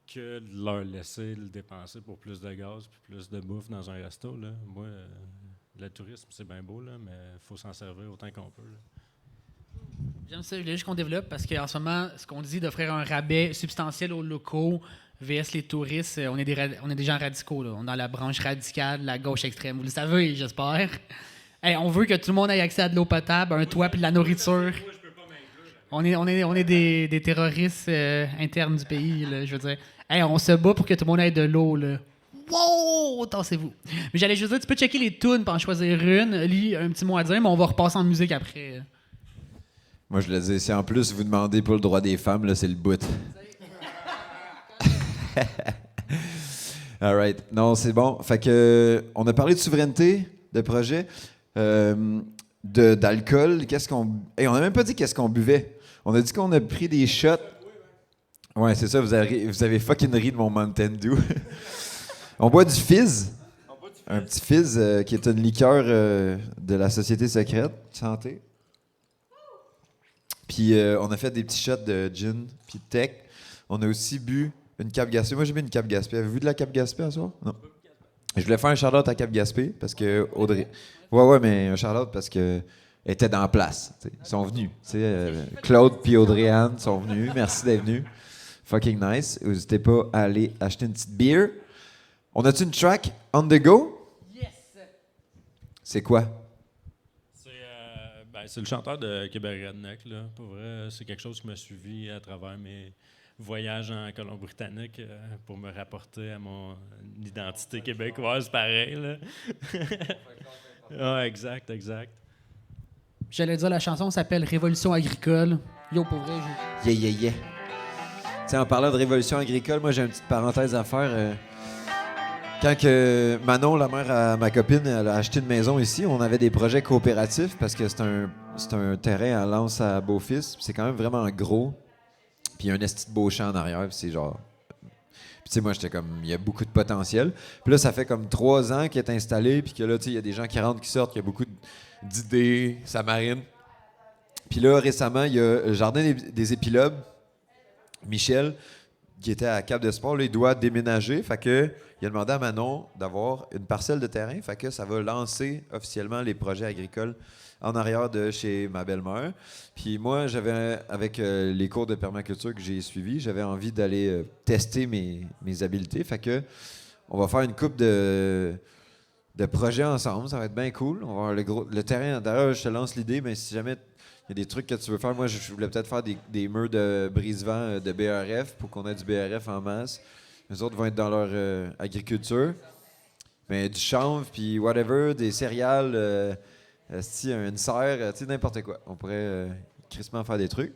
que de leur laisser le dépenser pour plus de gaz puis plus de bouffe dans un resto, là. Moi, le tourisme, c'est bien beau, là, mais il faut s'en servir autant qu'on peut, là. J'aime ça, je voulais juste qu'on développe parce qu'en ce moment, ce qu'on dit d'offrir un rabais substantiel aux locaux vs les touristes, on est des gens radicaux, là. On est dans la branche radicale, la gauche extrême. Vous le savez, j'espère. Hey, on veut que tout le monde ait accès à de l'eau potable, un toit et de la nourriture. On est des terroristes internes du pays, là, je veux dire. Hey, on se bat pour que tout le monde ait de l'eau, là. Wow! Tassez-vous. Mais j'allais juste dire, tu peux checker les tunes pour en choisir une. Lis un petit mot à dire, mais on va repasser en musique après. Moi, je le dis, si en plus vous demandez pour le droit des femmes, là, c'est le bout. All right. Non, c'est bon. Fait que, on a parlé de souveraineté, de projet, d'alcool. Qu'est-ce qu'on... Hey, on n'a même pas dit qu'est-ce qu'on buvait. On a dit qu'on a pris des shots. Ouais, c'est ça, vous avez fucking ri de mon Mountain Dew. On boit du fizz. Un petit fizz qui est une liqueur de la Société secrète. Santé. Puis on a fait des petits shots de gin puis de tech. On a aussi bu une Cap Gaspé. Moi, j'ai bu une Cap Gaspé. Avez-vous vu de la Cap Gaspé à soir? Non. Je voulais faire un shout-out à Cap Gaspé parce que Audrey... Ouais, mais un shout-out parce que elle était dans la place. T'sais. Ils sont venus. Claude puis Audrey-Anne sont venus. Merci d'être venus. Fucking nice. N'hésitez pas à aller acheter une petite bière. On a-tu une track on the go? Yes! C'est quoi? C'est le chanteur de Québec Redneck, là. Pour vrai, c'est quelque chose qui m'a suivi à travers mes voyages en Colombie-Britannique pour me rapporter à mon identité québécoise, pareil, là. Ah, exact. J'allais dire, la chanson s'appelle Révolution agricole. Yo, pour vrai, Yeah. T'sais, en parlant de révolution agricole, moi, j'ai une petite parenthèse à faire. Quand que Manon, la mère à ma copine, elle a acheté une maison ici, on avait des projets coopératifs parce que c'est un terrain à Lens à Beaufils. C'est quand même vraiment gros. Puis il y a un esti de beau champ en arrière. Puis c'est genre... Puis tu sais, moi, j'étais comme... Il y a beaucoup de potentiel. Puis là, ça fait comme 3 ans qu'il est installé. Puis que là, tu sais, il y a des gens qui rentrent, qui sortent. Il y a beaucoup d'idées. Ça marine. Puis là, récemment, il y a le Jardin des Épilobes. Michel, qui était à Cap de Sport, là, il doit déménager. Fait que il a demandé à Manon d'avoir une parcelle de terrain. Fait que ça va lancer officiellement les projets agricoles en arrière de chez ma belle-mère. Puis moi, j'avais, avec les cours de permaculture que j'ai suivis, j'avais envie d'aller tester mes habiletés. Fait que on va faire une couple de projets ensemble. Ça va être bien cool. On va avoir le terrain. D'ailleurs, je te lance l'idée, mais si jamais il y a des trucs que tu veux faire, moi, je voulais peut-être faire des murs de brise-vent de BRF pour qu'on ait du BRF en masse. Les autres vont être dans leur agriculture. Mais du chanvre, puis whatever, des céréales, une serre, tu sais, n'importe quoi. On pourrait crissement faire des trucs.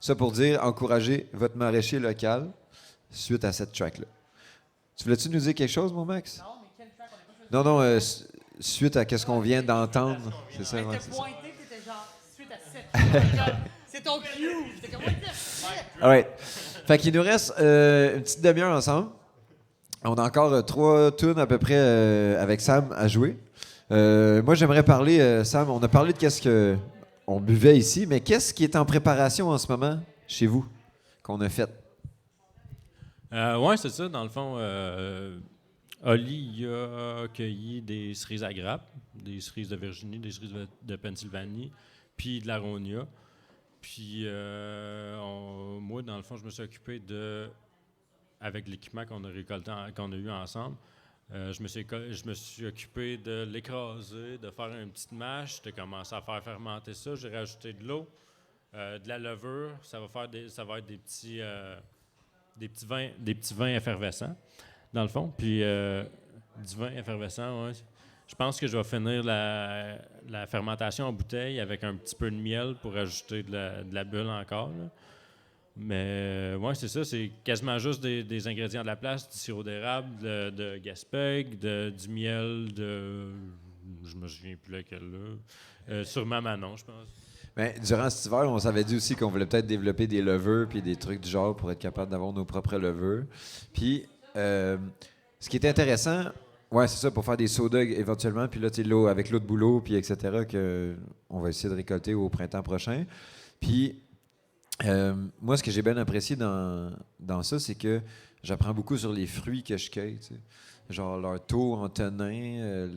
Ça pour dire, encourager votre maraîcher local suite à cette track-là. Tu voulais-tu nous dire quelque chose, mon Max? Non, mais quelle track on a pas? Non, suite à ce qu'on vient d'entendre. C'est ça, ouais, c'est ça. Suite à cette. C'est ton cue. J'étais comme, what the fuck? All right. Fait qu'il nous reste une petite demi-heure ensemble. On a encore 3 tunes à peu près avec Sam à jouer. Moi, j'aimerais parler, Sam, on a parlé de qu'est-ce que... on buvait ici, mais qu'est-ce qui est en préparation en ce moment chez vous, qu'on a fait? Oui, c'est ça. Dans le fond, Oli il a cueilli des cerises à grappes, des cerises de Virginie, des cerises de Pennsylvanie, puis de l'aronia. Puis moi, dans le fond, je me suis occupé avec l'équipement qu'on a récolté, qu'on a eu ensemble, je me suis occupé de l'écraser, de faire une petite mâche, de commencer à faire fermenter ça. J'ai rajouté de l'eau, de la levure. Ça va être des petits vins effervescents, dans le fond. Puis du vin effervescent, ouais. Je pense que je vais finir la fermentation en bouteille avec un petit peu de miel pour ajouter de la bulle encore, là. Mais ouais, c'est ça, c'est quasiment juste des ingrédients de la place, du sirop d'érable, de Gaspègue, du miel, je me souviens plus lequel là. Sûrement Manon, je pense. Ben, durant cet hiver, on s'avait dit aussi qu'on voulait peut-être développer des levures puis des trucs du genre pour être capable d'avoir nos propres levures. Puis, ce qui est intéressant, ouais, c'est ça, pour faire des sodas éventuellement, puis là, tu sais, l'eau avec l'eau de bouleau, puis etc., qu'on va essayer de récolter au printemps prochain. Puis, moi, ce que j'ai bien apprécié dans ça, c'est que j'apprends beaucoup sur les fruits que je cueille, tu sais. Genre leur taux en tanin,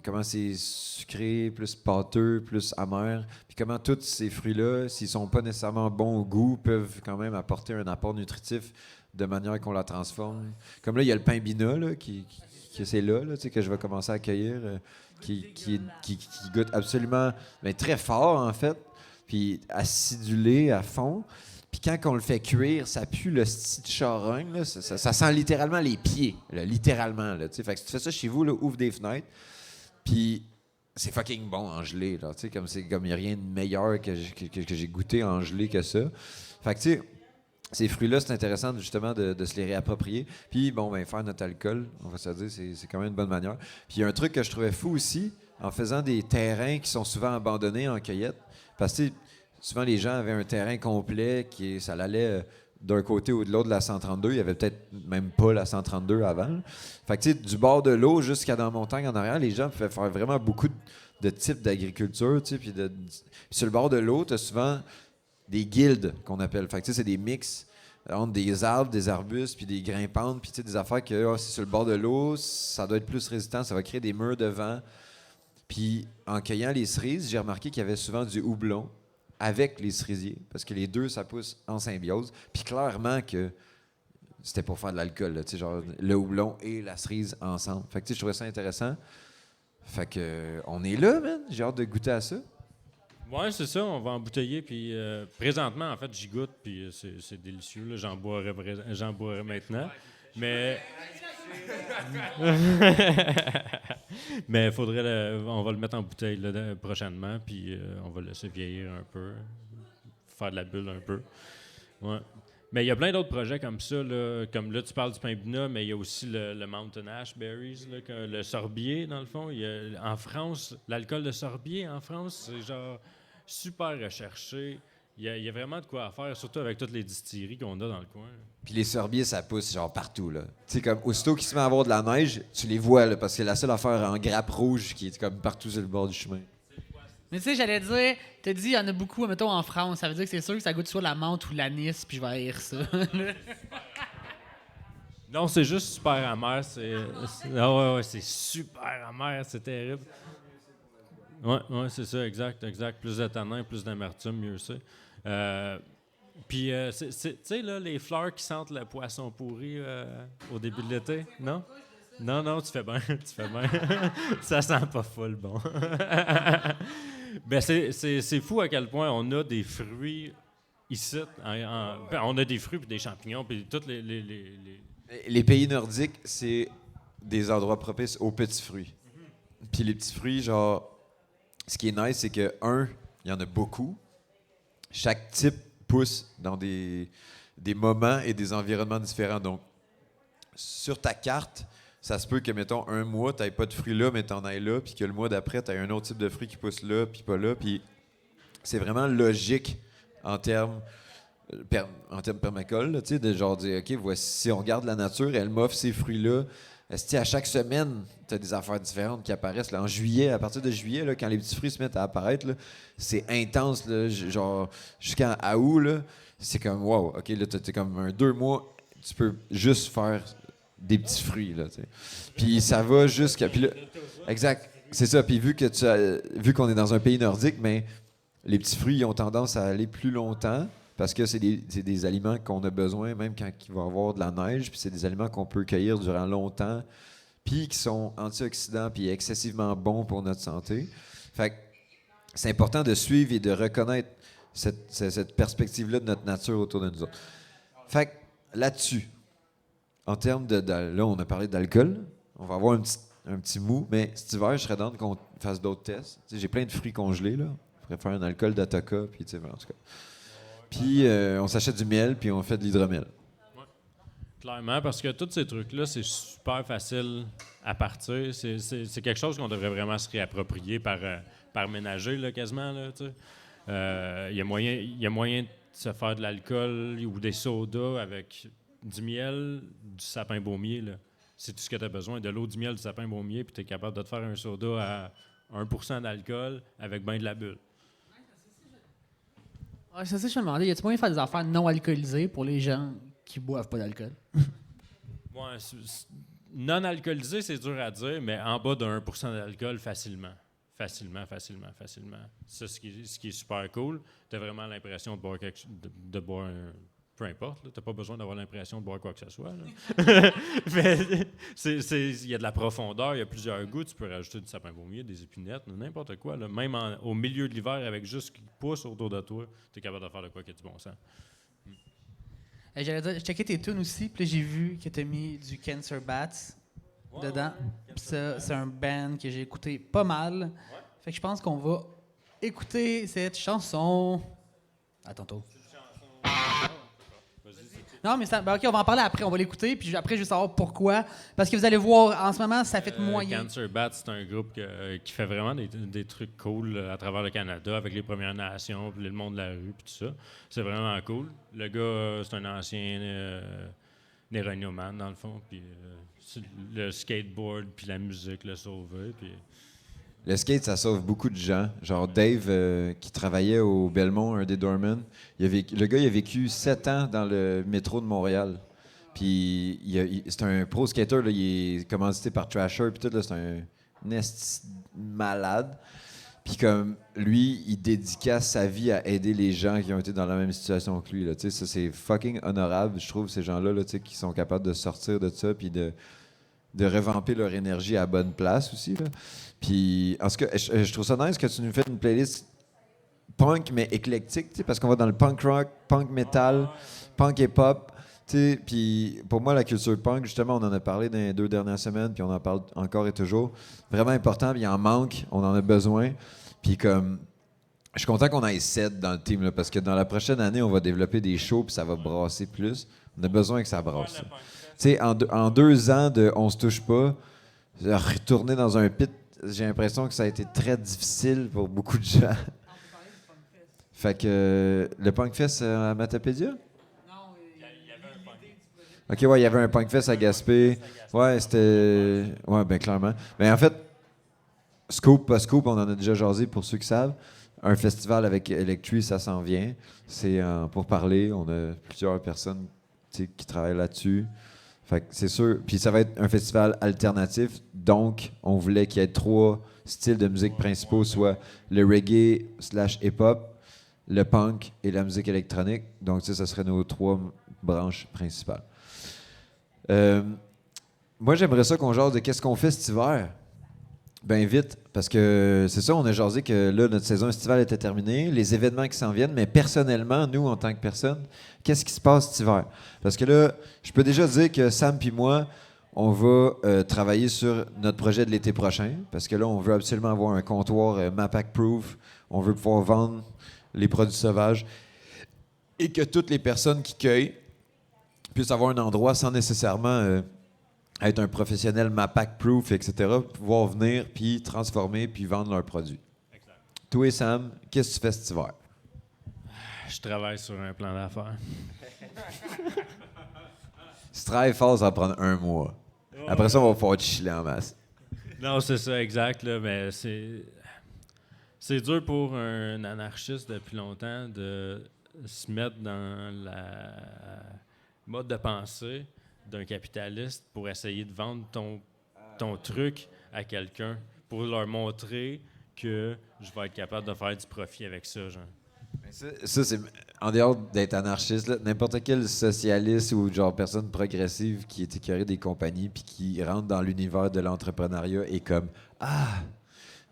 comment c'est sucré, plus pâteux, plus amer. Puis comment tous ces fruits-là, s'ils sont pas nécessairement bons au goût, peuvent quand même apporter un apport nutritif de manière qu'on la transforme. Comme là, il y a le pain bina, là, qui c'est là, tu sais, que je vais commencer à cueillir, qui goûte absolument, mais très fort, en fait, puis acidulé à fond. Puis quand on le fait cuire, ça pue le style de charogne. Là, ça sent littéralement les pieds. Là, littéralement. Là, fait que si tu fais ça chez vous, là, ouvre des fenêtres. Puis c'est fucking bon en gelée. Là, comme il n'y a rien de meilleur que j'ai goûté en gelée que ça. Fait que tu sais, ces fruits-là, c'est intéressant justement de se les réapproprier. Puis bon, ben faire notre alcool, on va se dire, c'est quand même une bonne manière. Puis il y a un truc que je trouvais fou aussi, en faisant des terrains qui sont souvent abandonnés en cueillette. Parce que souvent, les gens avaient un terrain complet ça allait d'un côté ou de l'autre de la 132. Il n'y avait peut-être même pas la 132 avant. Fait que, tu sais, du bord de l'eau jusqu'à dans la montagne en arrière, les gens pouvaient faire vraiment beaucoup de types d'agriculture. Puis sur le bord de l'eau, tu as souvent des guildes qu'on appelle. Fait que, tu sais, c'est des mix entre des arbres, des arbustes, puis des grimpantes, puis tu sais, des affaires que c'est sur le bord de l'eau, ça doit être plus résistant, ça va créer des murs de vent. Puis en cueillant les cerises, j'ai remarqué qu'il y avait souvent du houblon avec les cerisiers, parce que les deux, ça pousse en symbiose. Puis clairement que c'était pour faire de l'alcool, là, genre le houblon et la cerise ensemble. Fait que je trouvais ça intéressant. Fait que on est là, man. J'ai hâte de goûter à ça. Ouais, c'est ça, on va embouteiller, puis présentement, en fait, j'y goûte, puis c'est délicieux, là, j'en boirai maintenant. Mais... Mais on va le mettre en bouteille là, prochainement, puis on va le laisser vieillir un peu, faire de la bulle un peu. Ouais. Mais il y a plein d'autres projets comme ça, là, comme là tu parles du pain bina, mais il y a aussi le Mountain Ash Berries, là, le sorbier dans le fond. En France, l'alcool de sorbier en France, c'est genre super recherché. Il y a vraiment de quoi à faire, surtout avec toutes les distilleries qu'on a dans le coin. Puis les sorbiers, ça pousse genre partout, là. Tu sais, comme aussitôt qu'il se met à avoir de la neige, tu les vois, là, parce que c'est la seule affaire en grappe rouge qui est comme partout sur le bord du chemin. Mais tu sais, j'allais dire, t'as dit, il y en a beaucoup, mettons, en France. Ça veut dire que c'est sûr que ça goûte soit la menthe ou l'anis, puis je vais haïr ça. Non, c'est juste super amer. Ouais, c'est super amer, c'est terrible. Ouais, c'est ça, exact. Plus de tanin, plus d'amertume, mieux c'est. Puis, tu sais, là, les fleurs qui sentent le poisson pourri au début de l'été, non? Non, tu fais bien, Ça sent pas full bon. Ben, c'est fou à quel point on a des fruits ici. On a des fruits puis des champignons, puis toutes Les pays nordiques, c'est des endroits propices aux petits fruits. Puis les petits fruits, genre, ce qui est nice, c'est que, il y en a beaucoup. Chaque type pousse dans des moments et des environnements différents. Donc, sur ta carte, ça se peut que, mettons, un mois, tu n'aies pas de fruits là, mais tu en ailles là, puis que le mois d'après, tu as un autre type de fruit qui pousse là, puis pas là. Puis c'est vraiment logique en termes permacole, tu sais, de genre dire, OK, voici, si on regarde la nature, elle m'offre ces fruits-là À chaque semaine, tu as des affaires différentes qui apparaissent. Là. En juillet, à partir de juillet, là, quand les petits fruits se mettent à apparaître, là, c'est intense. Là, genre, jusqu'à août, là, c'est comme, wow, OK, là, t'es comme 2 mois, tu peux juste faire des petits fruits. Là, t'sais. Puis ça va jusqu'à. Puis là, exact, c'est ça. Puis vu qu'on est dans un pays nordique, mais les petits fruits ils ont tendance à aller plus longtemps. Parce que c'est des aliments qu'on a besoin, même quand il va y avoir de la neige, puis c'est des aliments qu'on peut cueillir durant longtemps, puis qui sont antioxydants, puis excessivement bons pour notre santé. Fait que c'est important de suivre et de reconnaître cette perspective-là de notre nature autour de nous autres. Fait que là-dessus, en termes là, on a parlé d'alcool, on va avoir un petit mou, mais cet hiver, je serais d'accord qu'on fasse d'autres tests. T'sais, j'ai plein de fruits congelés, là. Je pourrais faire un alcool d'Atoka, puis en tout cas. Puis on s'achète du miel, puis on fait de l'hydromel. Ouais. Clairement, parce que tous ces trucs-là, c'est super facile à partir. C'est quelque chose qu'on devrait vraiment se réapproprier par ménager, là, quasiment. Il y a moyen de se faire de l'alcool ou des sodas avec du miel, du sapin baumier. Là. C'est tout ce que tu as besoin. De l'eau, du miel, du sapin baumier, puis tu es capable de te faire un soda à 1% d'alcool avec ben de la bulle. Ouais, c'est ça que je me demandais. Y a-t-il moyen de faire des affaires non alcoolisées pour les gens qui boivent pas d'alcool? Ouais, non alcoolisé, c'est dur à dire, mais en bas de 1% d'alcool, facilement. Facilement. Ça, ce qui est super cool, tu as vraiment l'impression de boire de boire peu importe, tu n'as pas besoin d'avoir l'impression de boire quoi que ce soit. Il y a de la profondeur, il y a plusieurs goûts. Tu peux rajouter du sapin baumier, des épinettes, n'importe quoi. Là. Même au milieu de l'hiver, avec juste ce qui pousse autour de toi, tu es capable de faire de quoi qui a du bon sens. J'allais dire, je checkais tes tunes aussi, puis là, j'ai vu que tu as mis du Cancer Bats dedans. Puis ça, c'est un band que j'ai écouté pas mal. Ouais. Fait que je pense qu'on va écouter cette chanson. À tantôt. Non, mais OK, on va en parler après. On va l'écouter, puis après, je veux savoir pourquoi. Parce que vous allez voir, en ce moment, ça fait moyen. Cancer Bats, c'est un groupe qui fait vraiment des trucs cool à travers le Canada, avec les Premières Nations, puis le monde de la rue, puis tout ça. C'est vraiment cool. Le gars, c'est un ancien nérognoman, dans le fond, puis le skateboard, puis la musique l'a sauvé, puis... Le skate, ça sauve beaucoup de gens. Genre Dave, qui travaillait au Belmont, un des doormen, le gars, il a vécu 7 ans dans le métro de Montréal. Puis c'est un pro skater, là, il est commandité par Trasher, puis tout, là, c'est un malade. Puis comme lui, il dédicace sa vie à aider les gens qui ont été dans la même situation que lui. Là. Ça, c'est fucking honorable, je trouve, ces gens-là là, qui sont capables de sortir de ça, puis de revamper leur énergie à la bonne place aussi. Là. Puis, en tout cas, je trouve ça nice que tu nous fais une playlist punk, mais éclectique, parce qu'on va dans le punk rock, punk metal, punk hip-hop. Puis, pour moi, la culture punk, justement, on en a parlé dans les 2 dernières semaines, puis on en parle encore et toujours. Vraiment important, puis il en manque, on en a besoin. Puis, comme, je suis content qu'on ait 7 dans le team, là, parce que dans la prochaine année, on va développer des shows, puis ça va brasser plus. On a besoin que ça brasse. En 2 ans de On se touche pas, retourner dans un pit, j'ai l'impression que ça a été très difficile pour beaucoup de gens. Fait que le Punkfest à Matapédia? Non, il y avait un Punkfest. OK, ouais, il y avait un Punkfest à Gaspé. Ouais, c'était... Ouais, bien clairement. Mais en fait, Scoop, pas Scoop, on en a déjà jasé pour ceux qui savent. Un festival avec Electri, ça s'en vient. C'est pour parler. On a plusieurs personnes qui travaillent là-dessus. Fait que c'est sûr. Puis ça va être un festival alternatif. Donc, on voulait qu'il y ait 3 styles de musique principaux, soit le reggae / hip-hop, le punk et la musique électronique. Donc, ça serait nos 3 branches principales. Moi, j'aimerais ça qu'on jase de qu'est-ce qu'on fait cet hiver. Ben vite, parce que c'est ça, on a jasé que là, notre saison estivale était terminée, les événements qui s'en viennent, mais personnellement, nous, en tant que personne, qu'est-ce qui se passe cet hiver? Parce que là, je peux déjà dire que Sam puis moi, on va travailler sur notre projet de l'été prochain, parce que là, on veut absolument avoir un comptoir Mapac-proof, on veut pouvoir vendre les produits sauvages, et que toutes les personnes qui cueillent puissent avoir un endroit sans nécessairement... être un professionnel Mapac-proof, etc., pouvoir venir, puis transformer, puis vendre leurs produits. Exact. Toi et Sam, qu'est-ce que tu fais cet hiver? Je travaille sur un plan d'affaires. Si tu travailles fort, ça va prendre 1 mois. Ouais, Après ça, on va pouvoir chiller en masse. Non, c'est ça, exact. Là, mais c'est dur pour un anarchiste depuis longtemps de se mettre dans la mode de pensée d'un capitaliste pour essayer de vendre ton truc à quelqu'un, pour leur montrer que je vais être capable de faire du profit avec ça, genre. Mais ça, c'est en dehors d'être anarchiste, là, n'importe quel socialiste ou genre personne progressive qui est écœurée des compagnies puis qui rentre dans l'univers de l'entrepreneuriat est comme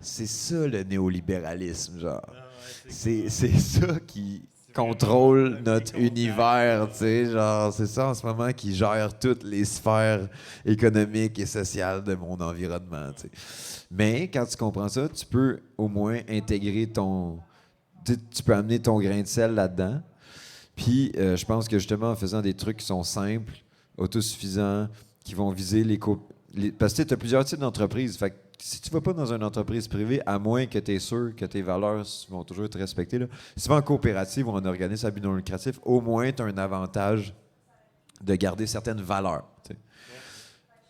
c'est ça le néolibéralisme, genre. C'est ça qui contrôle notre univers, tu sais, genre, c'est ça en ce moment qui gère toutes les sphères économiques et sociales de mon environnement, tu sais. Mais quand tu comprends ça, tu peux au moins intégrer tu peux amener ton grain de sel là-dedans. Puis, je pense que justement, en faisant des trucs qui sont simples, autosuffisants, qui vont viser parce que tu as plusieurs types d'entreprises. Fait que si tu vas pas dans une entreprise privée, à moins que tu es sûr que tes valeurs vont toujours être respectées, là, si tu vas en coopérative ou en organisme à but non lucratif, au moins tu as un avantage de garder certaines valeurs. T'sais.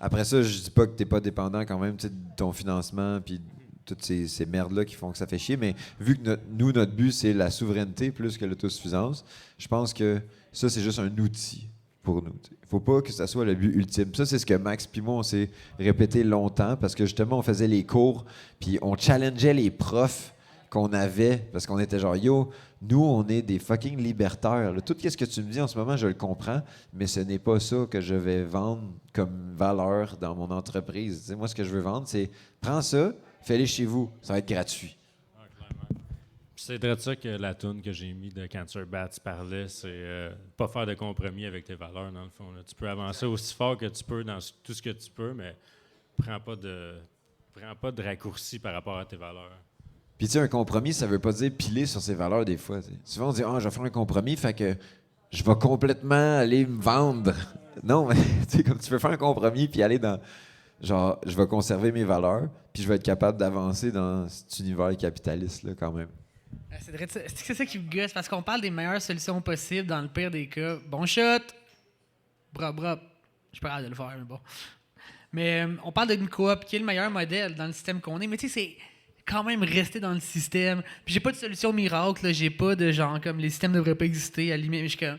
Après ça, je dis pas que tu n'es pas dépendant quand même de ton financement puis toutes ces merdes-là qui font que ça fait chier, mais vu que notre but, c'est la souveraineté plus que l'autosuffisance, je pense que ça, c'est juste un outil pour nous. Il ne faut pas que ça soit le but ultime. Ça, c'est ce que Max puis moi, on s'est répété longtemps, parce que justement, on faisait les cours, puis on challengeait les profs qu'on avait, parce qu'on était genre, yo, nous, on est des fucking libertaires. Là. Tout ce que tu me dis en ce moment, je le comprends, mais ce n'est pas ça que je vais vendre comme valeur dans mon entreprise. T'sais, moi, ce que je veux vendre, c'est, prends ça, fais-les chez vous, ça va être gratuit. Ouais, clairement. Puis c'est de ça que la toune que j'ai mis de Cancer Bats parlait, c'est pas faire de compromis avec tes valeurs, dans le fond. Là. Tu peux avancer aussi fort que tu peux dans tout ce que tu peux, mais prends pas de raccourcis par rapport à tes valeurs. Puis tu sais, un compromis, ça veut pas dire piler sur ses valeurs des fois. T'sais. Souvent, on dit « Ah, je vais faire un compromis, fait que je vais complètement aller me vendre. » Non, mais tu sais, comme tu peux faire un compromis puis aller dans... Genre, je vais conserver mes valeurs, puis je vais être capable d'avancer dans cet univers capitaliste-là, quand même. C'est ça qui me gosse, parce qu'on parle des meilleures solutions possibles dans le pire des cas. Bon shot! Brop, brop. Je suis pas capable de le faire, mais bon. Mais on parle d'une coop qui est le meilleur modèle dans le système qu'on est, mais tu sais, c'est quand même rester dans le système. Puis j'ai pas de solution miracle, là. J'ai pas de genre comme les systèmes ne devraient pas exister, à la limite, mais je suis comme...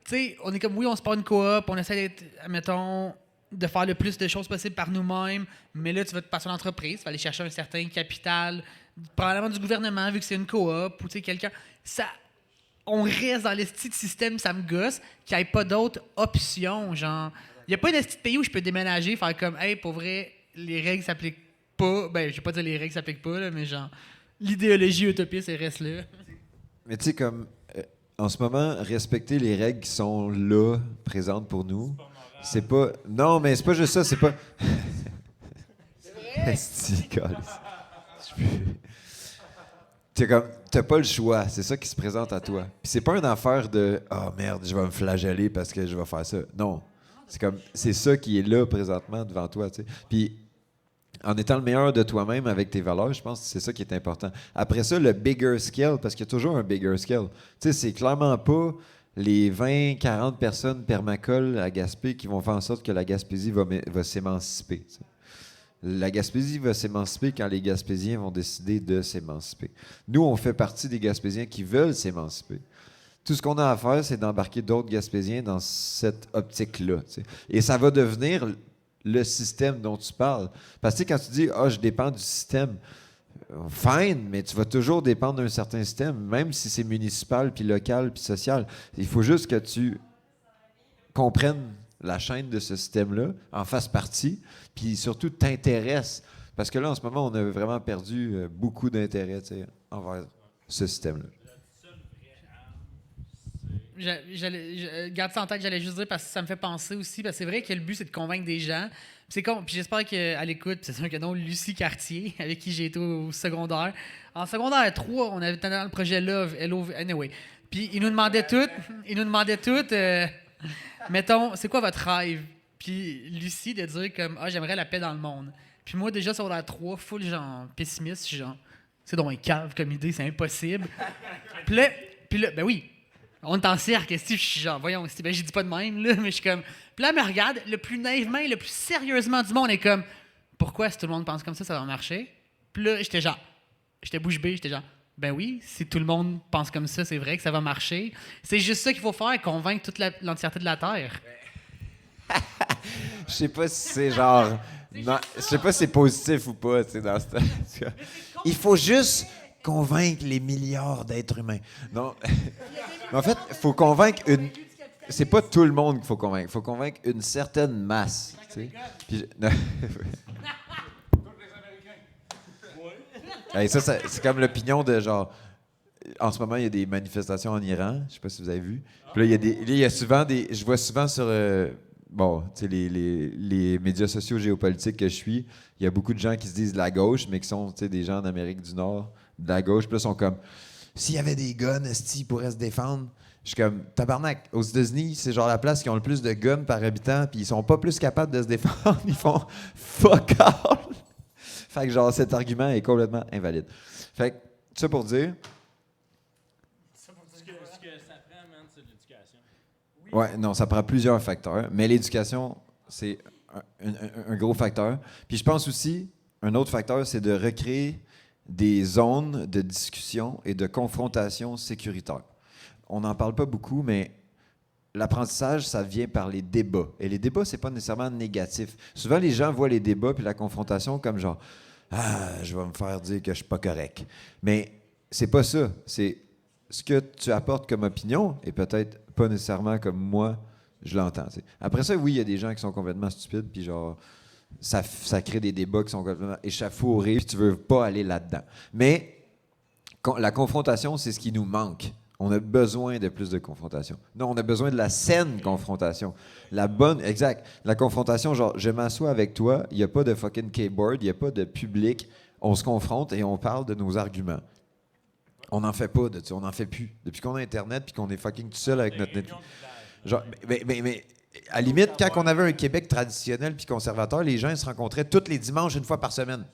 Tu sais, on est comme, oui, on se part une coop, on essaie d'être, admettons, de faire le plus de choses possibles par nous-mêmes, mais là, tu vas te passer en entreprise, tu vas aller chercher un certain capital, probablement du gouvernement, vu que c'est une coop, ou tu sais, quelqu'un. Ça, on reste dans l'esti de système, ça me gosse, qu'il n'y ait pas d'autres options, genre. Il n'y a pas un esti de pays où je peux déménager, faire comme, hey, pour vrai, les règles s'appliquent pas. Ben, je vais pas dire les règles s'appliquent pas, là, mais genre, l'idéologie utopiste, elle reste là. Mais tu sais, comme, en ce moment, respecter les règles qui sont là, présentes pour nous, c'est pas... Non, mais c'est pas juste ça, c'est pas... C'est vrai? Esti, t'as pas le choix, c'est ça qui se présente à toi. Puis c'est pas une affaire de « Ah merde, je vais me flageller parce que je vais faire ça ». Non, c'est comme, c'est ça qui est là présentement devant toi, tu sais. Puis en étant le meilleur de toi-même avec tes valeurs, je pense que c'est ça qui est important. Après ça, le bigger scale, parce qu'il y a toujours un bigger scale. Tu sais, c'est clairement pas les 20, 40 personnes permacoles à Gaspé qui vont faire en sorte que la Gaspésie va s'émanciper. Tu sais. La Gaspésie va s'émanciper quand les Gaspésiens vont décider de s'émanciper. Nous, on fait partie des Gaspésiens qui veulent s'émanciper. Tout ce qu'on a à faire, c'est d'embarquer d'autres Gaspésiens dans cette optique-là. Tu sais. Et ça va devenir le système dont tu parles. Parce que quand tu dis « Ah, je dépends du système », fine, mais tu vas toujours dépendre d'un certain système, même si c'est municipal, puis local, puis social. Il faut juste que tu comprennes la chaîne de ce système-là, en fasses partie, puis surtout t'intéresses. Parce que là, en ce moment, on a vraiment perdu beaucoup d'intérêt envers ce système-là. Garde ça en tête, j'allais juste dire parce que ça me fait penser aussi. Parce que c'est vrai que le but, c'est de convaincre des gens. Puis j'espère qu'à l'écoute, c'est sûr que non, Lucie Cartier, avec qui j'ai été au secondaire. En secondaire 3, on avait dans le projet Love, anyway. Puis ils nous demandaient toutes, mettons, c'est quoi votre rêve? Puis Lucie de dire comme, ah, j'aimerais la paix dans le monde. Puis moi, déjà, secondaire 3, full genre pessimiste, genre, c'est donc un cave comme idée, c'est impossible. Puis là, ben oui. On est en cirque, Steve, je suis genre, voyons, Steve, ben, j'ai dit pas de même, là, mais je suis comme. Puis là, elle me regarde, le plus naïvement et le plus sérieusement du monde, est comme, pourquoi si tout le monde pense comme ça va marcher? Puis là, j'étais bouche bée, j'étais genre, ben oui, si tout le monde pense comme ça, c'est vrai que ça va marcher. C'est juste ça qu'il faut faire, convaincre toute l'entièreté de la Terre. Je sais pas si c'est genre. Non, je sais pas si c'est positif ou pas, tu sais, dans ce. Il faut juste convaincre les milliards d'êtres humains. Non. Mais en fait, il faut convaincre une. C'est pas tout le monde qu'il faut convaincre. Il faut convaincre une certaine masse. Tu sais. Puis, non. Hey, ça, c'est comme l'opinion de genre. En ce moment, il y a des manifestations en Iran. Je sais pas si vous avez vu. Puis là, il y a souvent des. Je vois souvent sur. Bon, tu sais, les médias sociaux géopolitiques que je suis, il y a beaucoup de gens qui se disent de la gauche, mais qui sont, tu sais, des gens d'Amérique du Nord, de la gauche. Puis là, ils sont comme, s'il y avait des guns, est-ce qu'ils pourraient se défendre? Je suis comme, tabarnak, aux États-Unis, c'est genre la place qui ont le plus de guns par habitant, puis ils sont pas plus capables de se défendre. Ils font fuck all. Fait que, genre, cet argument est complètement invalide. Fait que, ça pour dire. Ce que ça prend, man, c'est de l'éducation. Ouais, non, ça prend plusieurs facteurs, mais l'éducation, c'est un gros facteur. Puis je pense aussi, un autre facteur, c'est de recréer des zones de discussion et de confrontation sécuritaire. On n'en parle pas beaucoup, mais l'apprentissage, ça vient par les débats. Et les débats, c'est pas nécessairement négatif. Souvent, les gens voient les débats puis la confrontation comme genre « Ah, je vais me faire dire que je suis pas correct. » Mais c'est pas ça. C'est ce que tu apportes comme opinion et peut-être pas nécessairement comme moi, je l'entends. T'sais. Après ça, oui, il y a des gens qui sont complètement stupides, puis genre, ça crée des débats qui sont complètement échafaudés, puis tu veux pas aller là-dedans. Mais la confrontation, c'est ce qui nous manque. On a besoin de plus de confrontation. Non, on a besoin de la saine confrontation. La bonne, exact. La confrontation, genre, je m'assois avec toi, il n'y a pas de fucking keyboard, il n'y a pas de public, on se confronte et on parle de nos arguments. On n'en fait pas de ça, on n'en fait plus. Depuis qu'on a Internet puis qu'on est fucking tout seul avec notre Netflix. Genre, mais à la limite, quand on avait un Québec traditionnel puis conservateur, les gens ils se rencontraient tous les dimanches une fois par semaine.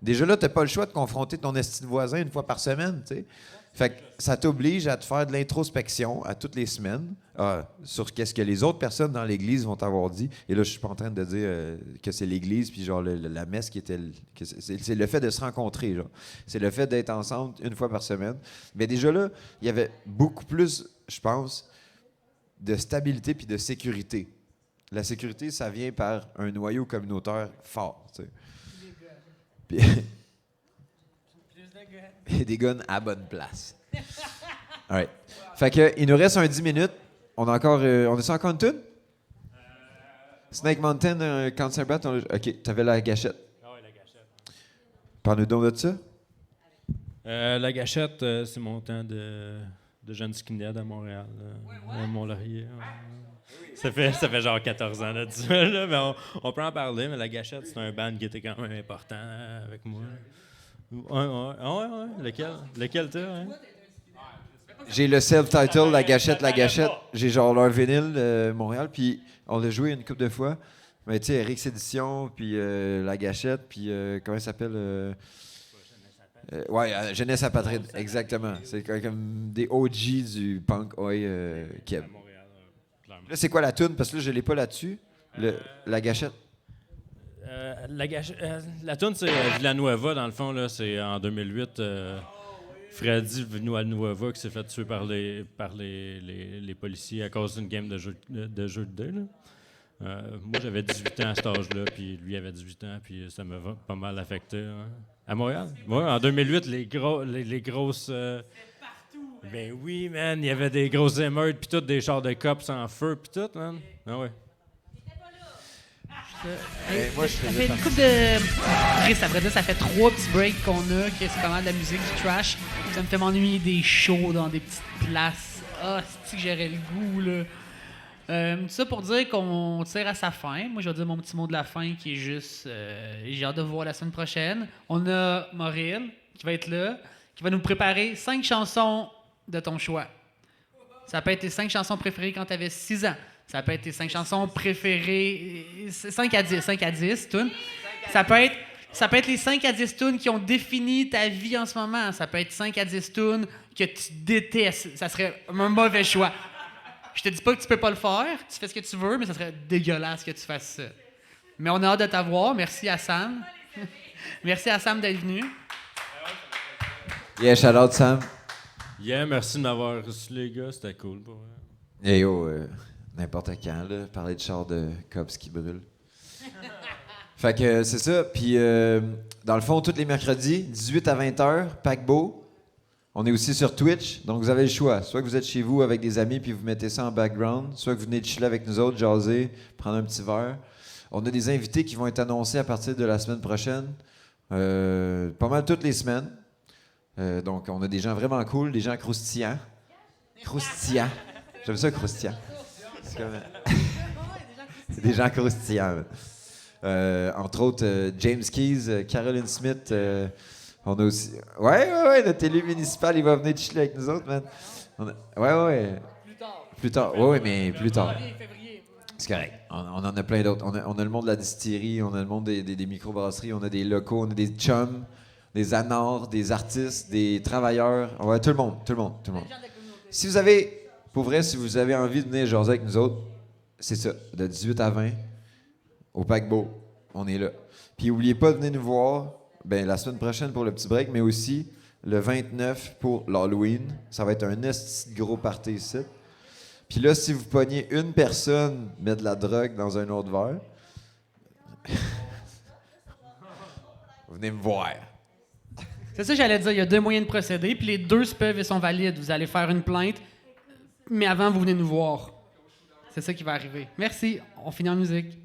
Déjà là, t'as pas le choix de confronter ton esti de voisin une fois par semaine, tu sais. Fait que ça t'oblige à te faire de l'introspection à toutes les semaines sur qu'est-ce que les autres personnes dans l'Église vont t'avoir dit. Et là, je suis pas en train de dire que c'est l'Église puis genre la messe qui était... c'est le fait de se rencontrer, genre. C'est le fait d'être ensemble une fois par semaine. Mais déjà là, il y avait beaucoup plus, je pense, de stabilité puis de sécurité. La sécurité, ça vient par un noyau communautaire fort, tu sais. Puis... Et des guns à bonne place. All right. Fait que, il nous reste un 10 minutes. On a encore... on a-tu encore une tune? Snake Mountain, Cancer Bat. OK, t'avais la gâchette. Ah oui, la gâchette. Parle-nous donc de ça. La gâchette, c'est mon temps de jeune skinhead à Montréal. À Mont-Laurier. Ça fait genre 14 ans là, dessus, là, mais on peut en parler, mais la gâchette, c'est un band qui était quand même important avec moi. Ouais. Lequel t'as? Hein? J'ai le self-title, la gâchette. J'ai genre leur vinyle, Montréal, puis on l'a joué une couple de fois. Mais tu sais, Eric's Édition, puis la gâchette, puis comment ça s'appelle? Jeunesse Apatride, exactement. C'est comme des OG du punk Keb. Là, c'est quoi la tune? Parce que là, je l'ai pas là-dessus. La gâchette. La tune c'est Villanueva, dans le fond, là, c'est en 2008. Freddy Villanueva qui s'est fait tuer par les policiers à cause d'une game de jeu de dés. Moi, j'avais 18 ans à cet âge-là, puis lui avait 18 ans, puis ça m'a pas mal affecté. Hein. À Montréal? Oui, en 2008, les grosses... Ben oui, man, il y avait des grosses émeutes, puis tout, des chars de cops en feu, puis tout, man. Ah ouais. Moi, je ça fait une couple de... Chris, à vrai dire, ça fait 3 petits breaks qu'on a, que c'est pas mal de la musique, du trash. Ça me fait m'ennuyer des shows dans des petites places. Ah, c'est que j'aurais le goût, là. Tout ça pour dire qu'on tire à sa fin. Moi, je vais dire mon petit mot de la fin qui est juste... j'ai hâte de vous voir la semaine prochaine. On a Maureen qui va être là, qui va nous préparer 5 chansons de ton choix. Ça peut être tes 5 chansons préférées quand tu avais 6 ans. Ça peut être tes 5 chansons préférées, 5 à 10, tunes. Ça peut être Ça peut être les 5 à 10 tunes qui ont défini ta vie en ce moment. Ça peut être 5 à 10 tunes que tu détestes. Ça serait un mauvais choix. Je te dis pas que tu peux pas le faire. Tu fais ce que tu veux, mais ça serait dégueulasse que tu fasses ça. Mais on a hâte de t'avoir. Merci à Sam. Merci à Sam d'être venu. Yeah, shout out Sam. Yeah, merci de m'avoir reçu, les gars. C'était cool pour moi. Hey yo, n'importe quand, là, parler de char de cops qui brûlent. Fait que c'est ça. Puis, dans le fond, tous les mercredis, 18 à 20h, paquebot. On est aussi sur Twitch, donc vous avez le choix. Soit que vous êtes chez vous avec des amis puis vous mettez ça en background, soit que vous venez de chiller avec nous autres, jaser, prendre un petit verre. On a des invités qui vont être annoncés à partir de la semaine prochaine. Pas mal toutes les semaines. Donc, on a des gens vraiment cool, des gens croustillants. Croustillants. J'aime ça, croustillant. C'est comme... C'est des gens croustillants. Entre autres, James Keys, Caroline Smith. On a aussi... Ouais, notre élu municipal, il va venir chiller avec nous autres, man. Ouais. Plus tard. Ouais, mais plus tard. C'est correct. On en a plein d'autres. On a le monde de la distillerie, on a le monde des microbrasseries, on a des locaux, on a des chums, des anors, des artistes, des travailleurs. Ouais, tout le monde. Si vous avez, pour vrai, si vous avez envie de venir jaser avec nous autres, c'est ça, de 18 à 20, au paquebot, on est là. Puis n'oubliez pas de venir nous voir la semaine prochaine pour le petit break, mais aussi le 29 pour l'Halloween. Ça va être un esti de gros party ici. Puis là, si vous pognez une personne mettre de la drogue dans un autre verre, venez me voir. C'est ça que j'allais dire. Il y a 2 moyens de procéder, puis les 2 se peuvent et sont valides. Vous allez faire une plainte, mais avant, vous venez nous voir. C'est ça qui va arriver. Merci. On finit en musique.